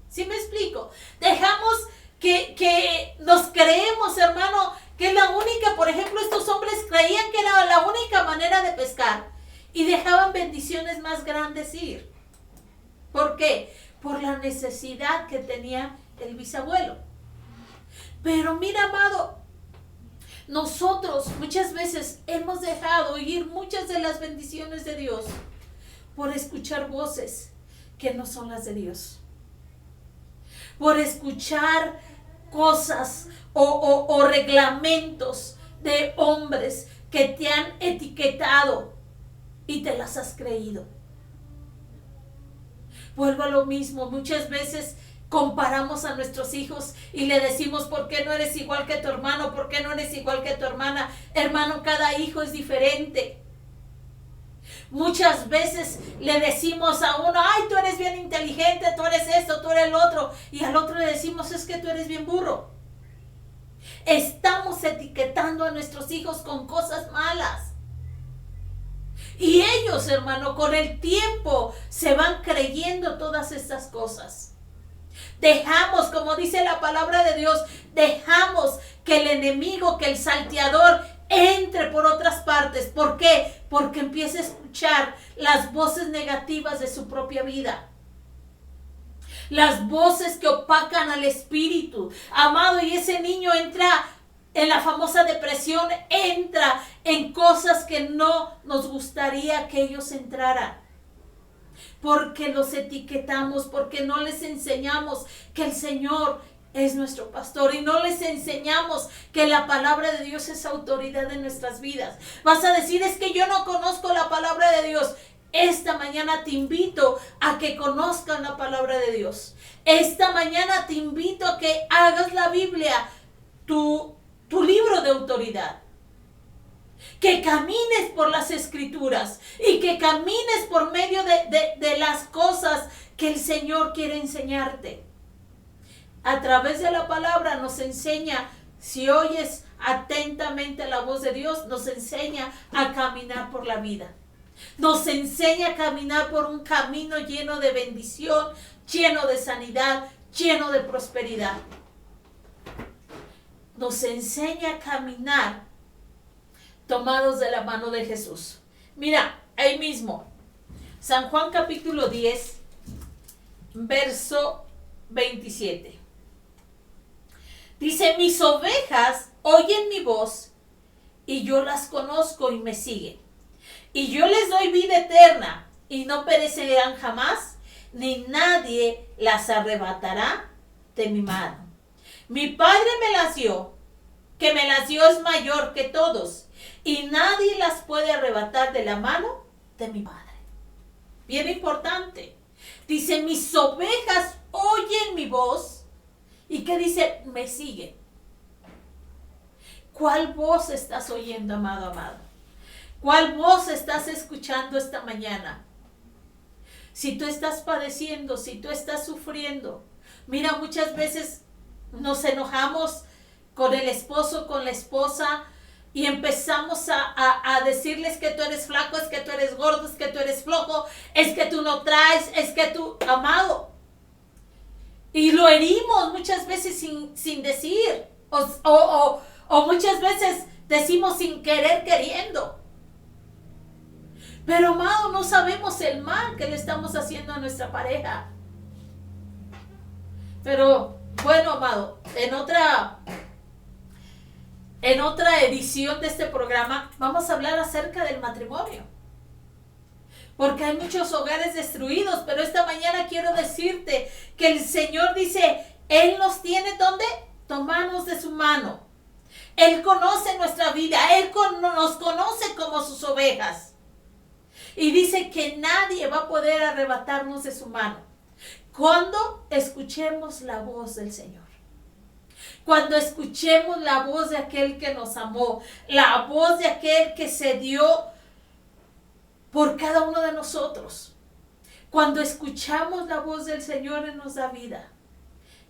S1: ¿Sí me explico? Dejamos que nos creemos, hermano, que es la única. Por ejemplo, estos hombres creían que era la única manera de pescar y dejaban bendiciones más grandes ir. ¿Por qué? Por la necesidad que tenía el bisabuelo. Pero mira, amado, nosotros muchas veces hemos dejado ir muchas de las bendiciones de Dios por escuchar voces que no son las de Dios. Por escuchar cosas o reglamentos de hombres que te han etiquetado y te las has creído. Vuelvo a lo mismo, muchas veces comparamos a nuestros hijos y le decimos, ¿por qué no eres igual que tu hermano? ¿Por qué no eres igual que tu hermana? Hermano, cada hijo es diferente. Muchas veces le decimos a uno, ay, tú eres bien inteligente, tú eres esto, tú eres el otro. Y al otro le decimos, es que tú eres bien burro. Estamos etiquetando a nuestros hijos con cosas malas. Y ellos, hermano, con el tiempo se van creyendo todas estas cosas. Dejamos, como dice la palabra de Dios, dejamos que el enemigo, que el salteador entre por otras partes. ¿Por qué? Porque empieza a escuchar las voces negativas de su propia vida. Las voces que opacan al espíritu. Amado, y ese niño entra en la famosa depresión, entra en cosas que no nos gustaría que ellos entraran. Porque los etiquetamos, porque no les enseñamos que el Señor es nuestro pastor y no les enseñamos que la palabra de Dios es autoridad en nuestras vidas. Vas a decir, es que yo no conozco la palabra de Dios. Esta mañana te invito a que conozcan la palabra de Dios. Esta mañana te invito a que hagas la Biblia tu libro de autoridad. Que camines por las escrituras y que camines por medio de las cosas que el Señor quiere enseñarte. A través de la palabra nos enseña, si oyes atentamente la voz de Dios, nos enseña a caminar por la vida. Nos enseña a caminar por un camino lleno de bendición, lleno de sanidad, lleno de prosperidad. Nos enseña a caminar tomados de la mano de Jesús. Mira, ahí mismo, San Juan capítulo 10, verso 27. Dice, mis ovejas oyen mi voz y yo las conozco y me siguen. Y yo les doy vida eterna y no perecerán jamás, ni nadie las arrebatará de mi mano. Mi Padre me las dio, que me las dio es mayor que todos, y nadie las puede arrebatar de la mano de mi Padre. Bien importante. Dice, mis ovejas oyen mi voz. ¿Y qué dice? Me siguen. ¿Cuál voz estás oyendo, amado, amado? ¿Cuál voz estás escuchando esta mañana? Si tú estás padeciendo, si tú estás sufriendo. Mira, muchas veces nos enojamos con el esposo, con la esposa, y empezamos a decirles que tú eres flaco, es que tú eres gordo, es que tú eres flojo, es que tú no traes, es que tú, amado. Y lo herimos muchas veces sin decir, o muchas veces decimos sin querer queriendo. Pero, amado, no sabemos el mal que le estamos haciendo a nuestra pareja. Pero, bueno, amado, en otra edición de este programa vamos a hablar acerca del matrimonio. Porque hay muchos hogares destruidos, pero esta mañana quiero decirte que el Señor dice, Él nos tiene, ¿dónde? Tomarnos de su mano. Él conoce nuestra vida, Él nos conoce como sus ovejas. Y dice que nadie va a poder arrebatarnos de su mano. Cuando escuchemos la voz del Señor. Cuando escuchemos la voz de aquel que nos amó, la voz de aquel que se dio por cada uno de nosotros. Cuando escuchamos la voz del Señor, Él nos da vida,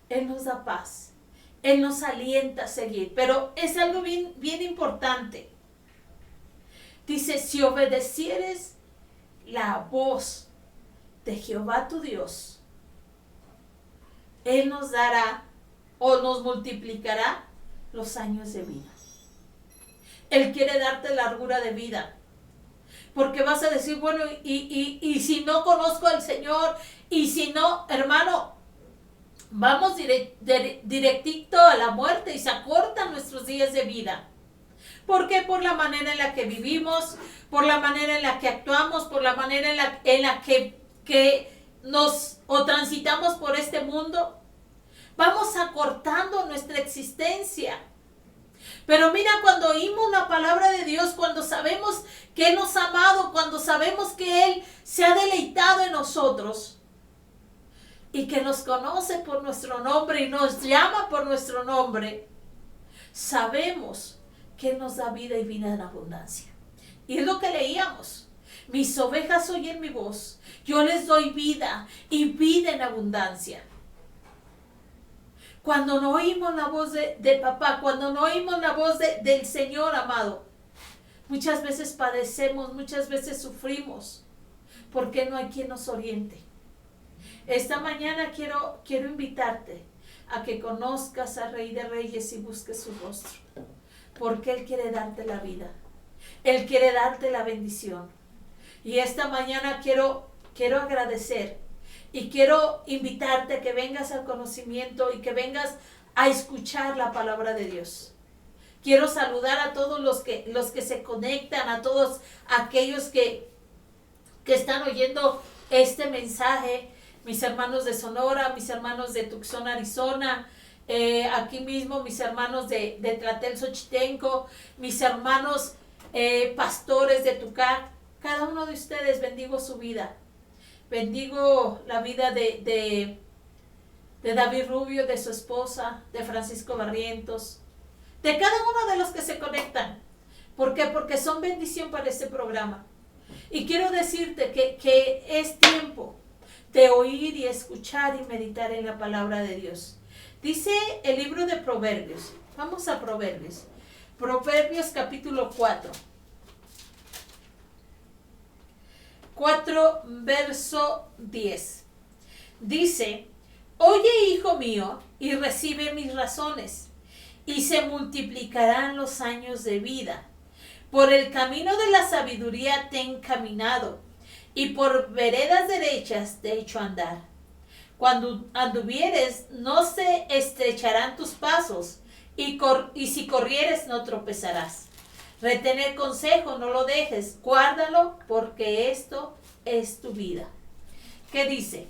S1: Él nos da paz, Él nos alienta a seguir. Pero es algo bien importante. Dice, si obedecieres la voz de Jehová tu Dios, Él nos dará o nos multiplicará los años de vida. Él quiere darte largura de vida. Porque vas a decir, bueno, y si no conozco al Señor, y si no, hermano, vamos directito a la muerte y se acortan nuestros días de vida. ¿Por qué? Por la manera en la que vivimos, por la manera en la que actuamos, por la manera en la que nos o transitamos por este mundo. Vamos acortando nuestra existencia. Pero mira, cuando oímos la palabra de Dios, cuando sabemos que Él nos ha amado, cuando sabemos que Él se ha deleitado en nosotros y que nos conoce por nuestro nombre y nos llama por nuestro nombre, sabemos que Él nos da vida y vida en abundancia. Y es lo que leíamos. Mis ovejas oyen mi voz, yo les doy vida y vida en abundancia. Cuando no oímos la voz de papá, cuando no oímos la voz del Señor, amado, muchas veces padecemos, muchas veces sufrimos, porque no hay quien nos oriente. Esta mañana quiero invitarte a que conozcas al Rey de Reyes y busques su rostro, porque Él quiere darte la vida, Él quiere darte la bendición. Y esta mañana quiero agradecer. Y quiero invitarte a que vengas al conocimiento y que vengas a escuchar la palabra de Dios. Quiero saludar a todos los que se conectan, a todos aquellos que están oyendo este mensaje. Mis hermanos de Sonora, mis hermanos de Tucson, Arizona, aquí mismo mis hermanos de Tlatel, Xochitenco, mis hermanos pastores de Tucac. Cada uno de ustedes, bendigo su vida. Bendigo la vida de David Rubio, de su esposa, de Francisco Barrientos, de cada uno de los que se conectan. ¿Por qué? Porque son bendición para este programa. Y quiero decirte que es tiempo de oír y escuchar y meditar en la palabra de Dios. Dice el libro de Proverbios. Vamos a Proverbios. Proverbios capítulo 4, verso 10. Dice, oye, hijo mío, y recibe mis razones, y se multiplicarán los años de vida. Por el camino de la sabiduría te he encaminado, y por veredas derechas te he hecho andar. Cuando anduvieres, no se estrecharán tus pasos, y si corrieres, no tropezarás. Retén el consejo, no lo dejes, guárdalo, porque esto es tu vida. ¿Qué dice?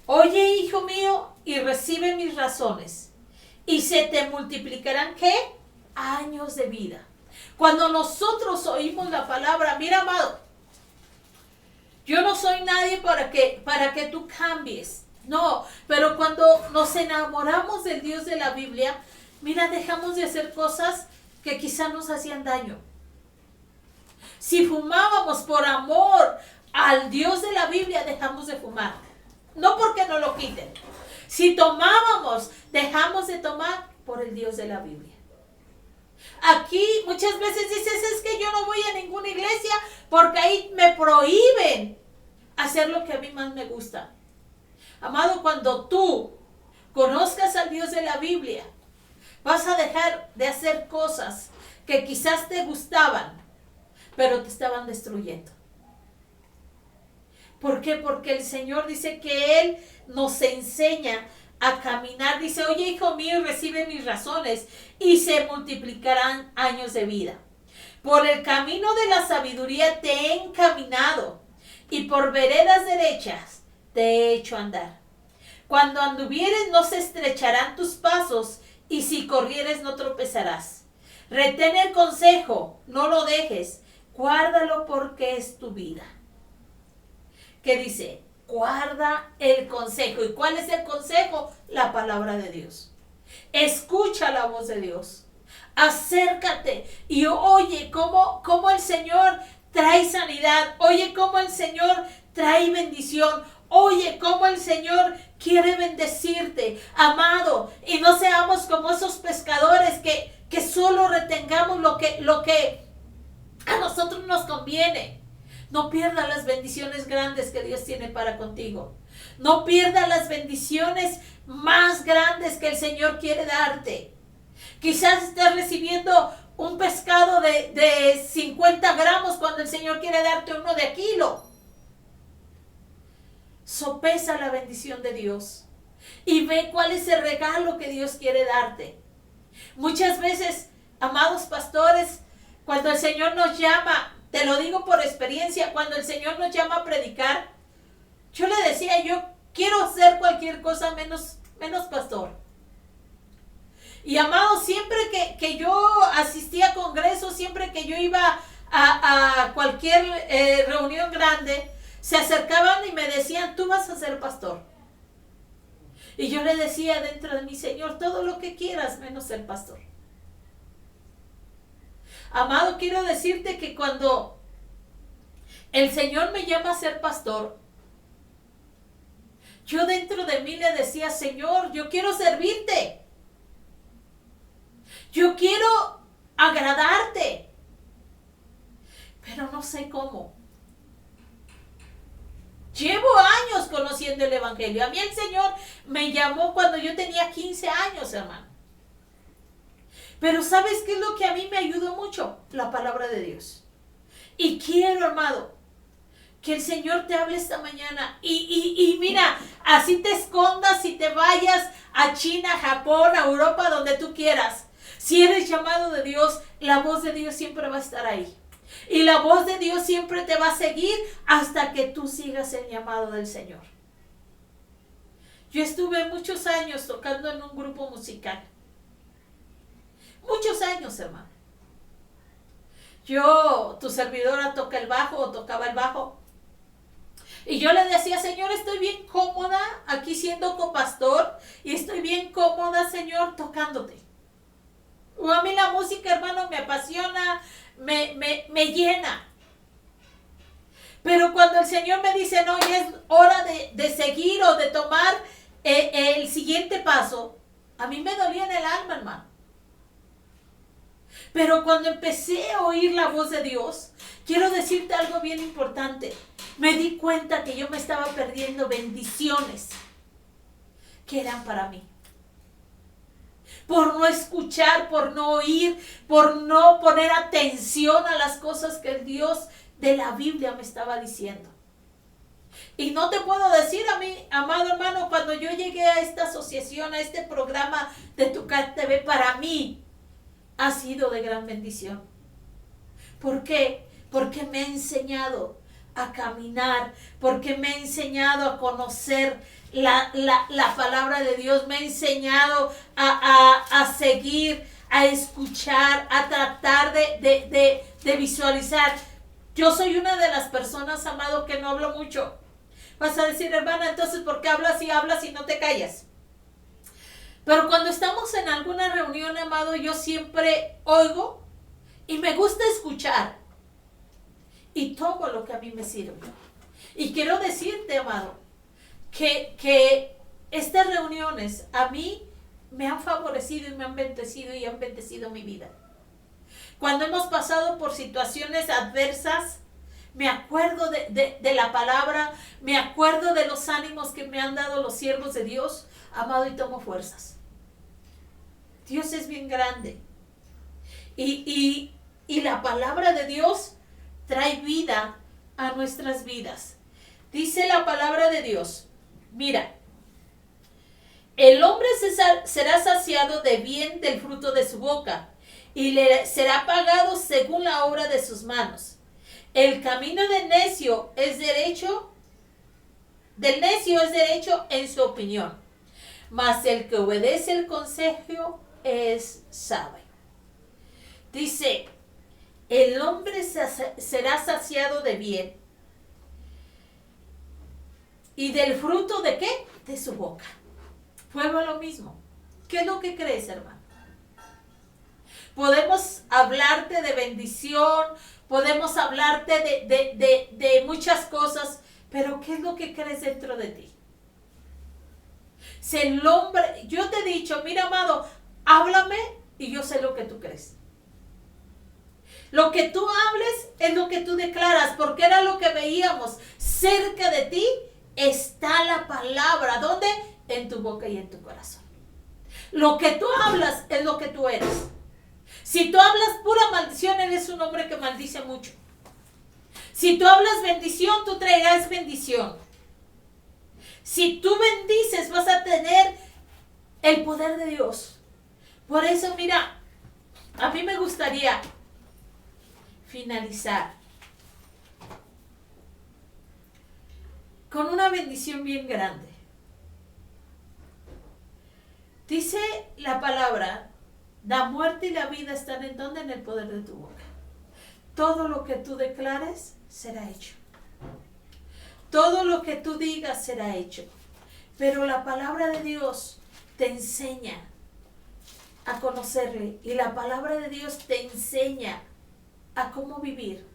S1: Oye, hijo mío, y recibe mis razones, y se te multiplicarán, ¿qué? Años de vida. Cuando nosotros oímos la palabra, mira, amado, yo no soy nadie para que tú cambies. No, pero cuando nos enamoramos del Dios de la Biblia, mira, dejamos de hacer cosas que quizá nos hacían daño. Si fumábamos por amor al Dios de la Biblia, dejamos de fumar. No porque no lo quiten. Si tomábamos, dejamos de tomar por el Dios de la Biblia. aquí muchas veces dices, es que yo no voy a ninguna iglesia porque ahí me prohíben hacer lo que a mí más me gusta. Amado, cuando tú conozcas al Dios de la Biblia, vas a dejar de hacer cosas que quizás te gustaban, pero te estaban destruyendo. ¿Por qué? Porque el Señor dice que Él nos enseña a caminar. Dice, oye, hijo mío, recibe mis razones y se multiplicarán años de vida. Por el camino de la sabiduría te he encaminado y por veredas derechas te he hecho andar. Cuando anduvieres no se estrecharán tus pasos y si corrieres no tropezarás. Retén el consejo, no lo dejes, guárdalo porque es tu vida. ¿Qué dice? Guarda el consejo. ¿Y cuál es el consejo? La palabra de Dios. Escucha la voz de Dios. Acércate y oye cómo el Señor trae sanidad. Oye cómo el Señor trae bendición. Oye cómo el Señor quiere bendecirte, amado. Y no seamos como esos pescadores que solo retengamos lo que a nosotros nos conviene. No pierdas las bendiciones grandes que Dios tiene para contigo. No pierdas las bendiciones más grandes que el Señor quiere darte. Quizás estés recibiendo un pescado de 50 gramos cuando el Señor quiere darte uno de kilo. Sopesa la bendición de Dios y ve cuál es el regalo que Dios quiere darte. Muchas veces, amados pastores, cuando el Señor nos llama, te lo digo por experiencia, cuando el Señor nos llama a predicar, yo le decía, yo quiero hacer cualquier cosa menos pastor. Y amado, siempre que yo asistía a congresos, siempre que yo iba a cualquier reunión grande, se acercaban y me decían, tú vas a ser pastor. Y yo le decía dentro de mí, Señor, todo lo que quieras menos ser pastor. Amado, quiero decirte que cuando el Señor me llama a ser pastor, yo dentro de mí le decía, Señor, yo quiero servirte. Yo quiero agradarte. Pero no sé cómo. Llevo años conociendo el Evangelio. A mí el Señor me llamó cuando yo tenía 15 años, hermano. Pero ¿sabes qué es lo que a mí me ayudó mucho? La palabra de Dios. Y quiero, hermano, que el Señor te hable esta mañana. Y mira, así te escondas y te vayas a China, Japón, a Europa, donde tú quieras. Si eres llamado de Dios, la voz de Dios siempre va a estar ahí. Y la voz de Dios siempre te va a seguir hasta que tú sigas el llamado del Señor. Yo estuve muchos años tocando en un grupo musical. Muchos años, hermano. Tu servidora toca el bajo o tocaba el bajo. Y yo le decía, Señor, estoy bien cómoda aquí siendo copastor y estoy bien cómoda, Señor, tocándote. A mí la música, hermano, me apasiona, me llena. Pero cuando el Señor me dice, no, ya es hora de seguir o de tomar el siguiente paso, a mí me dolía en el alma, hermano. Pero cuando empecé a oír la voz de Dios, quiero decirte algo bien importante. Me di cuenta que yo me estaba perdiendo bendiciones que eran para mí. Por no escuchar, por no oír, por no poner atención a las cosas que el Dios de la Biblia me estaba diciendo. Y no te puedo decir a mí, amado hermano, cuando yo llegué a esta asociación, a este programa de Tucat TV, para mí ha sido de gran bendición. ¿Por qué? Porque me ha enseñado a caminar, porque me ha enseñado a conocer la palabra de Dios, me ha enseñado a seguir, a escuchar, a tratar de visualizar. Yo soy una de las personas, amado, que no hablo mucho. Vas a decir, hermana, entonces, ¿por qué hablas y no te callas? Pero cuando estamos en alguna reunión, amado, yo siempre oigo y me gusta escuchar. Y tomo lo que a mí me sirve. Y quiero decirte, amado, que estas reuniones a mí me han favorecido y me han bendecido y han bendecido mi vida. Cuando hemos pasado por situaciones adversas, me acuerdo de la palabra, me acuerdo de los ánimos que me han dado los siervos de Dios, amado, y tomo fuerzas. Dios es bien grande. Y la palabra de Dios trae vida a nuestras vidas. Dice la palabra de Dios, mira, el hombre será saciado de bien del fruto de su boca, y le será pagado según la obra de sus manos. El camino del necio es derecho en su opinión, mas el que obedece el consejo es sabio. Dice, el hombre será saciado de bien. ¿Y del fruto de qué? De su boca. Vuelvo a lo mismo. ¿Qué es lo que crees, hermano? Podemos hablarte de bendición, podemos hablarte de muchas cosas, pero ¿qué es lo que crees dentro de ti? Si el hombre, yo te he dicho, mira, amado, háblame y yo sé lo que tú crees. Lo que tú hables es lo que tú declaras, porque era lo que veíamos. Cerca de ti está la palabra. ¿Dónde? En tu boca y en tu corazón. Lo que tú hablas es lo que tú eres. Si tú hablas pura maldición, eres un hombre que maldice mucho. Si tú hablas bendición, tú traerás bendición. Si tú bendices, vas a tener el poder de Dios. Por eso, mira, a mí me gustaría finalizar con una bendición bien grande. Dice la palabra, la muerte y la vida están en donde, en el poder de tu boca. Todo lo que tú declares será hecho. Todo lo que tú digas será hecho. Pero la palabra de Dios te enseña a conocerle, y la palabra de Dios te enseña a cómo vivir,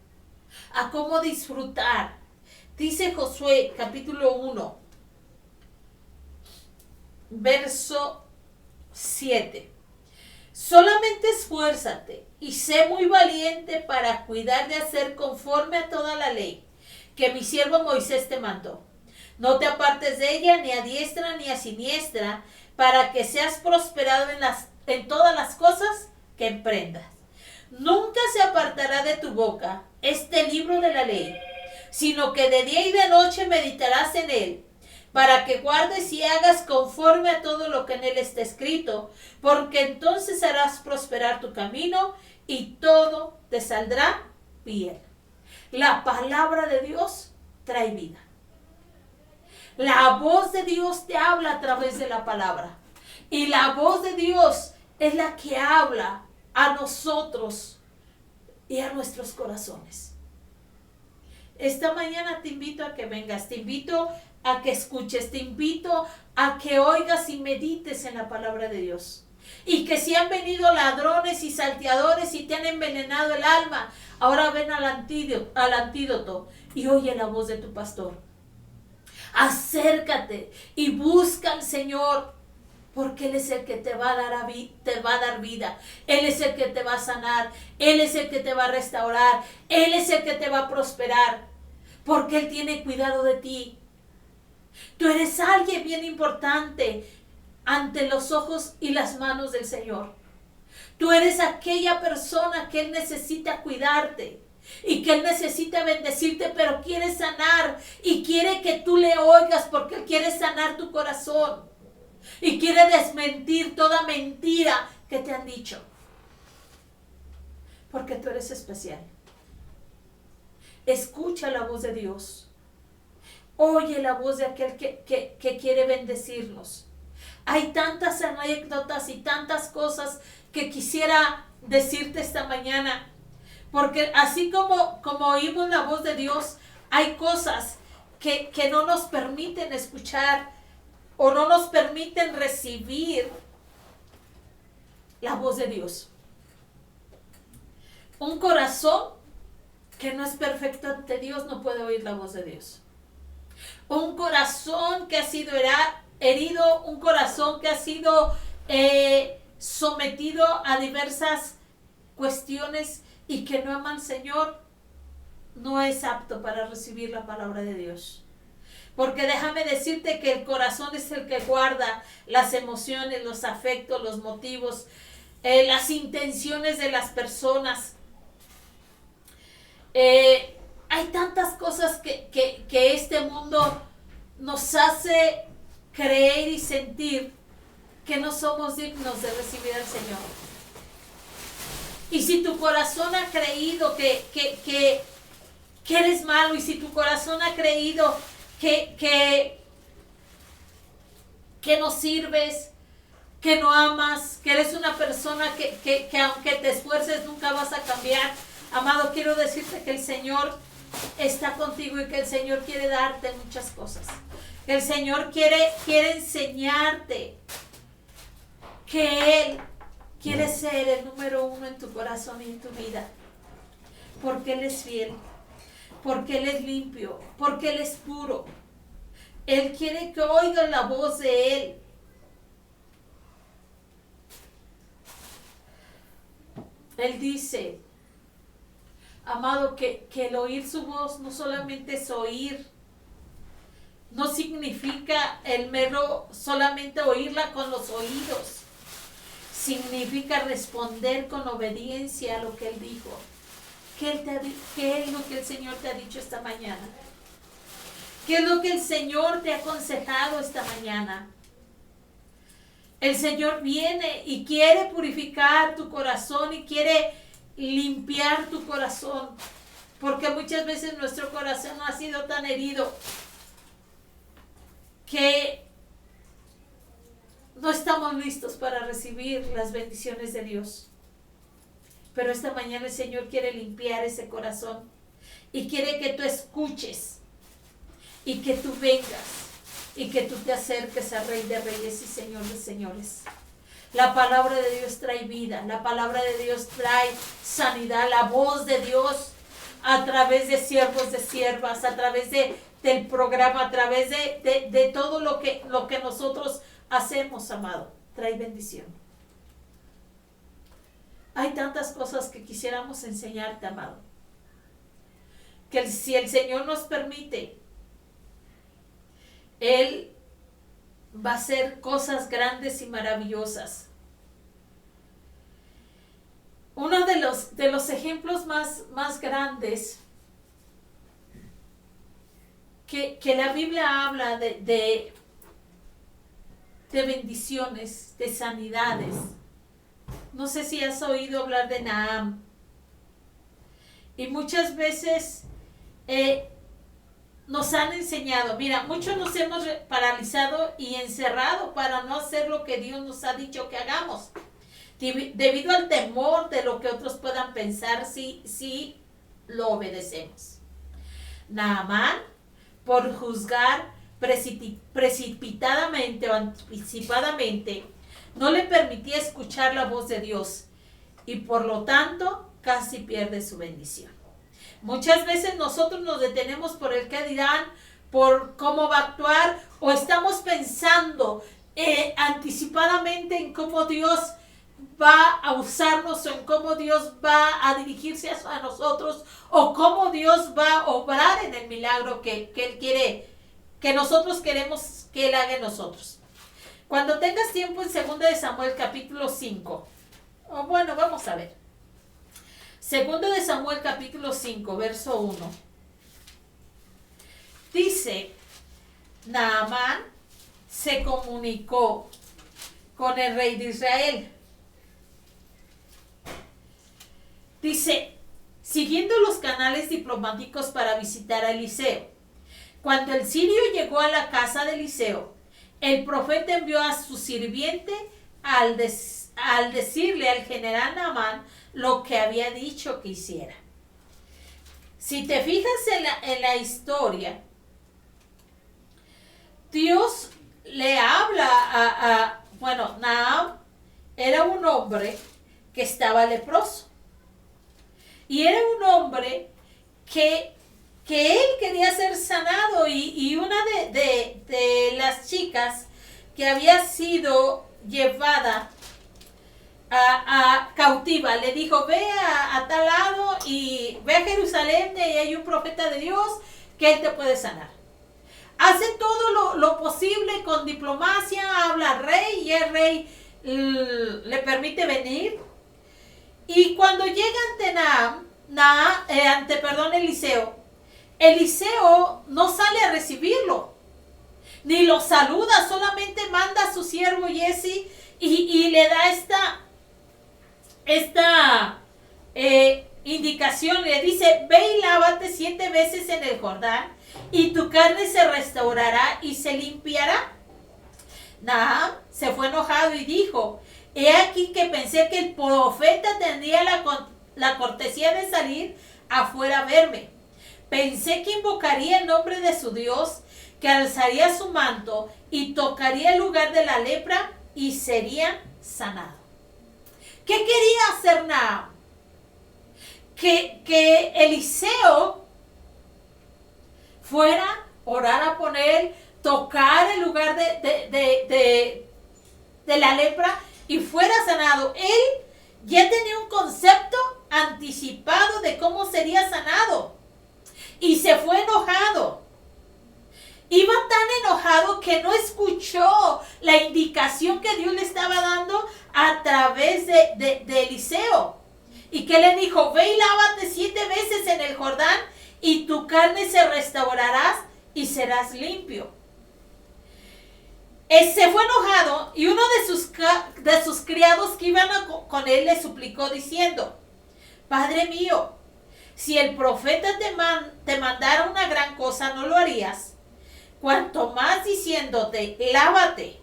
S1: a cómo disfrutar. Dice Josué capítulo 1, verso 7. Solamente esfuérzate y sé muy valiente para cuidar de hacer conforme a toda la ley que mi siervo Moisés te mandó. No te apartes de ella ni a diestra ni a siniestra, para que seas prosperado en todas las cosas que emprendas. Nunca se apartará de tu boca este libro de la ley, sino que de día y de noche meditarás en él, para que guardes y hagas conforme a todo lo que en él está escrito, porque entonces harás prosperar tu camino y todo te saldrá bien. La palabra de Dios trae vida. La voz de Dios te habla a través de la palabra. Y la voz de Dios es la que habla a nosotros y a nuestros corazones. Esta mañana te invito a que vengas, te invito a que escuches, te invito a que oigas y medites en la palabra de Dios. Y que si han venido ladrones y salteadores y te han envenenado el alma, ahora ven al antídoto y oye la voz de tu pastor. Acércate y busca al Señor, porque Él es el que te va a dar vida. Él es el que te va a sanar. Él es el que te va a restaurar. Él es el que te va a prosperar, porque Él tiene cuidado de ti. Tú eres alguien bien importante ante los ojos y las manos del Señor. Tú eres aquella persona que Él necesita cuidarte y que Él necesita bendecirte, pero quiere sanar y quiere que tú le oigas, porque Él quiere sanar tu corazón y quiere desmentir toda mentira que te han dicho, porque tú eres especial. Escucha la voz de Dios. Oye la voz de aquel que quiere bendecirnos. Hay tantas anécdotas y tantas cosas que quisiera decirte esta mañana, porque así como oímos la voz de Dios, hay cosas que no nos permiten escuchar o no nos permiten recibir la voz de Dios. Un corazón que no es perfecto ante Dios no puede oír la voz de Dios. Un corazón que ha sido herido, un corazón que ha sido sometido a diversas cuestiones y que no ama al Señor, no es apto para recibir la palabra de Dios. Porque déjame decirte que el corazón es el que guarda las emociones, los afectos, los motivos, las intenciones de las personas. Hay tantas cosas que este mundo nos hace creer y sentir que no somos dignos de recibir al Señor. Y si tu corazón ha creído que eres malo, y si tu corazón ha creído que no sirves, que no amas, que eres una persona que aunque te esfuerces nunca vas a cambiar, amado, quiero decirte que el Señor está contigo y que el Señor quiere darte muchas cosas. Que el Señor quiere enseñarte que Él quiere ser el número uno en tu corazón y en tu vida. Porque Él es fiel, porque Él es limpio, porque Él es puro. Él quiere que oigan la voz de Él. Él dice, amado, que el oír su voz no solamente es oír, no significa el mero solamente oírla con los oídos, significa responder con obediencia a lo que Él dijo. ¿Qué es lo que el Señor te ha dicho esta mañana? ¿Qué es lo que el Señor te ha aconsejado esta mañana? El Señor viene y quiere purificar tu corazón y quiere limpiar tu corazón, porque muchas veces nuestro corazón ha sido tan herido que no estamos listos para recibir las bendiciones de Dios. Pero esta mañana el Señor quiere limpiar ese corazón y quiere que tú escuches y que tú vengas y que tú te acerques al Rey de Reyes y Señor de Señores. La palabra de Dios trae vida, la palabra de Dios trae sanidad, la voz de Dios a través de siervos, de siervas, a través del programa, a través de todo lo que nosotros hacemos, amado, trae bendición. Hay tantas cosas que quisiéramos enseñarte, amado, que si el Señor nos permite, Él va a hacer cosas grandes y maravillosas. Uno de los ejemplos más grandes que la Biblia habla de bendiciones, de sanidades. No sé si has oído hablar de Naam. Y muchas veces nos han enseñado, mira, muchos nos hemos paralizado y encerrado para no hacer lo que Dios nos ha dicho que hagamos, debido al temor de lo que otros puedan pensar si lo obedecemos. Naamán, por juzgar precipitadamente o anticipadamente, no le permitía escuchar la voz de Dios y por lo tanto casi pierde su bendición. Muchas veces nosotros nos detenemos por el qué dirán, por cómo va a actuar, o estamos pensando anticipadamente en cómo Dios va a usarnos, o en cómo Dios va a dirigirse a nosotros, o cómo Dios va a obrar en el milagro que Él quiere, que nosotros queremos que Él haga en nosotros. Cuando tengas tiempo en 2 de Samuel capítulo 5, bueno, vamos a ver. 2 de Samuel capítulo 5, verso 1. Dice, Naamán se comunicó con el rey de Israel. Dice, siguiendo los canales diplomáticos para visitar a Eliseo. Cuando el sirio llegó a la casa de Eliseo, el profeta envió a su sirviente al decirle al general Naamán lo que había dicho que hiciera. Si te fijas en la historia, Dios le habla bueno, Naam era un hombre que estaba leproso. Y era un hombre que él quería ser sanado, y una de las chicas que había sido llevada cautiva. Le dijo, ve a tal lado y ve a Jerusalén y hay un profeta de Dios que él te puede sanar. Hace todo lo posible con diplomacia, habla al rey y el rey le permite venir. Y cuando llega ante Eliseo no sale a recibirlo, ni lo saluda, solamente manda a su siervo Giezi y le da esta indicación, le dice, ve y lávate 7 veces en el Jordán y tu carne se restaurará y se limpiará. Naham se fue enojado y dijo, he aquí que pensé que el profeta tendría la cortesía de salir afuera a verme. Pensé que invocaría el nombre de su Dios, que alzaría su manto y tocaría el lugar de la lepra y sería sanado. ¿Qué quería hacer Naham? Que Eliseo fuera a orar por él, tocar el lugar de la lepra y fuera sanado. Él ya tenía un concepto anticipado de cómo sería sanado y se fue enojado. Iba tan enojado que no escuchó la indicación que Dios le estaba dando a través de Eliseo. Y que le dijo, ve y lávate 7 veces en el Jordán y tu carne se restaurará y serás limpio. Se fue enojado y uno de sus criados que iban con él le suplicó diciendo, Padre mío, si el profeta te mandara una gran cosa, ¿no lo harías? Cuanto más diciéndote, lávate,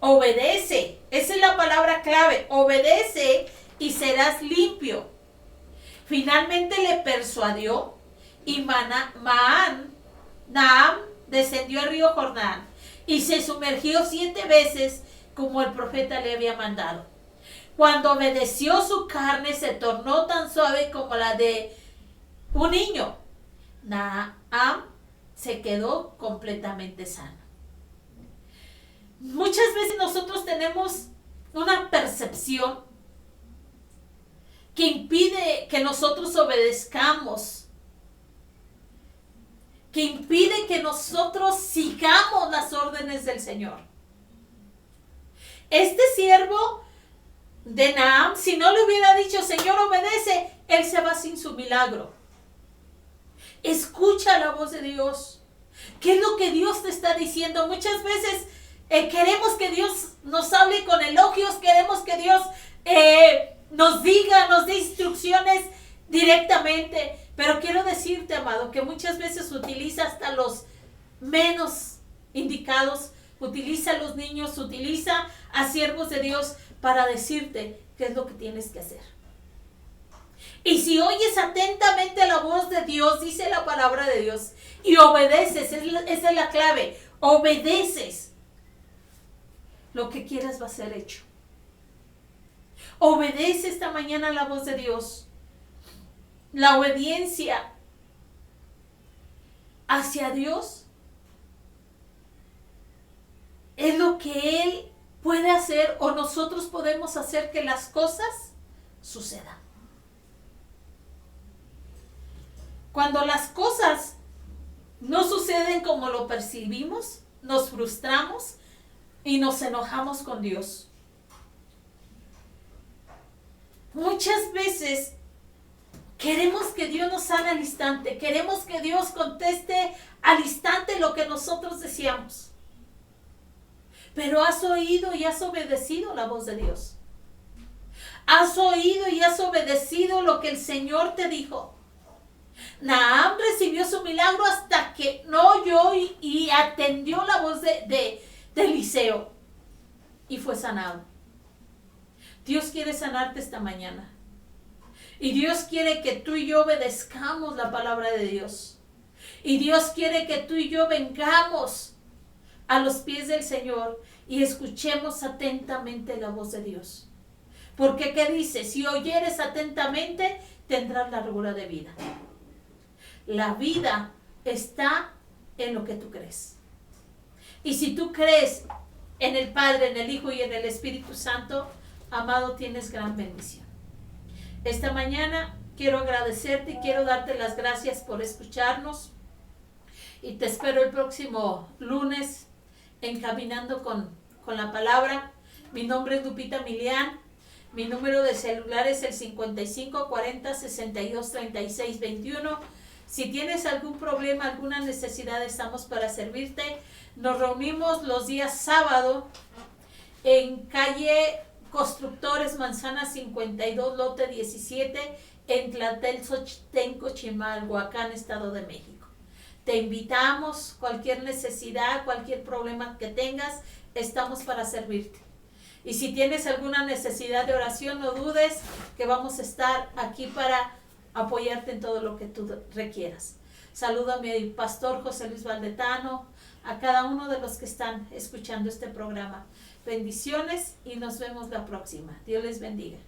S1: obedece. Esa es la palabra clave, obedece y serás limpio. Finalmente le persuadió y Naham descendió al río Jordán y se sumergió 7 veces como el profeta le había mandado. Cuando obedeció, su carne se tornó tan suave como la de un niño. Naham se quedó completamente sano. Muchas veces nosotros tenemos una percepción que impide que nosotros obedezcamos, que impide que nosotros sigamos las órdenes del Señor. Este siervo de Naham, si no le hubiera dicho, Señor, obedece, él se va sin su milagro. Escucha la voz de Dios. ¿Qué es lo que Dios te está diciendo? Muchas veces queremos que Dios nos hable con elogios, queremos que Dios nos dé instrucciones directamente. Pero quiero decirte, amado, que muchas veces utiliza hasta los menos indicados, utiliza a los niños, utiliza a siervos de Dios para decirte qué es lo que tienes que hacer. Y si oyes atentamente la voz de Dios, dice la palabra de Dios, y obedeces, esa es la clave, obedeces, lo que quieras va a ser hecho. Obedece esta mañana la voz de Dios. La obediencia hacia Dios es lo que Él puede hacer o nosotros podemos hacer que las cosas sucedan. Cuando las cosas no suceden como lo percibimos, nos frustramos y nos enojamos con Dios. Muchas veces queremos que Dios nos sane al instante. Queremos que Dios conteste al instante lo que nosotros deseamos. Pero has oído y has obedecido la voz de Dios. Has oído y has obedecido lo que el Señor te dijo. Naham recibió su milagro hasta que no oyó y atendió la voz de Eliseo. Y fue sanado. Dios quiere sanarte esta mañana. Y Dios quiere que tú y yo obedezcamos la palabra de Dios. Y Dios quiere que tú y yo vengamos a los pies del Señor y escuchemos atentamente la voz de Dios. Porque ¿qué dice? Si oyeres atentamente, tendrás la largura de vida. La vida está en lo que tú crees. Y si tú crees en el Padre, en el Hijo y en el Espíritu Santo, amado, tienes gran bendición. Esta mañana quiero agradecerte y quiero darte las gracias por escucharnos. Y te espero el próximo lunes en Caminando con la Palabra. Mi nombre es Lupita Milián. Mi número de celular es el 55 40 62 36 21. Si tienes algún problema, alguna necesidad, estamos para servirte. Nos reunimos los días sábado en calle Constructores, Manzana 52, lote 17, en Tlatelolco, Chimalhuacán, Estado de México. Te invitamos, cualquier necesidad, cualquier problema que tengas, estamos para servirte. Y si tienes alguna necesidad de oración, no dudes que vamos a estar aquí para apoyarte en todo lo que tú requieras. Saludo a mi pastor José Luis Valdetano, a cada uno de los que están escuchando este programa. Bendiciones y nos vemos la próxima. Dios les bendiga.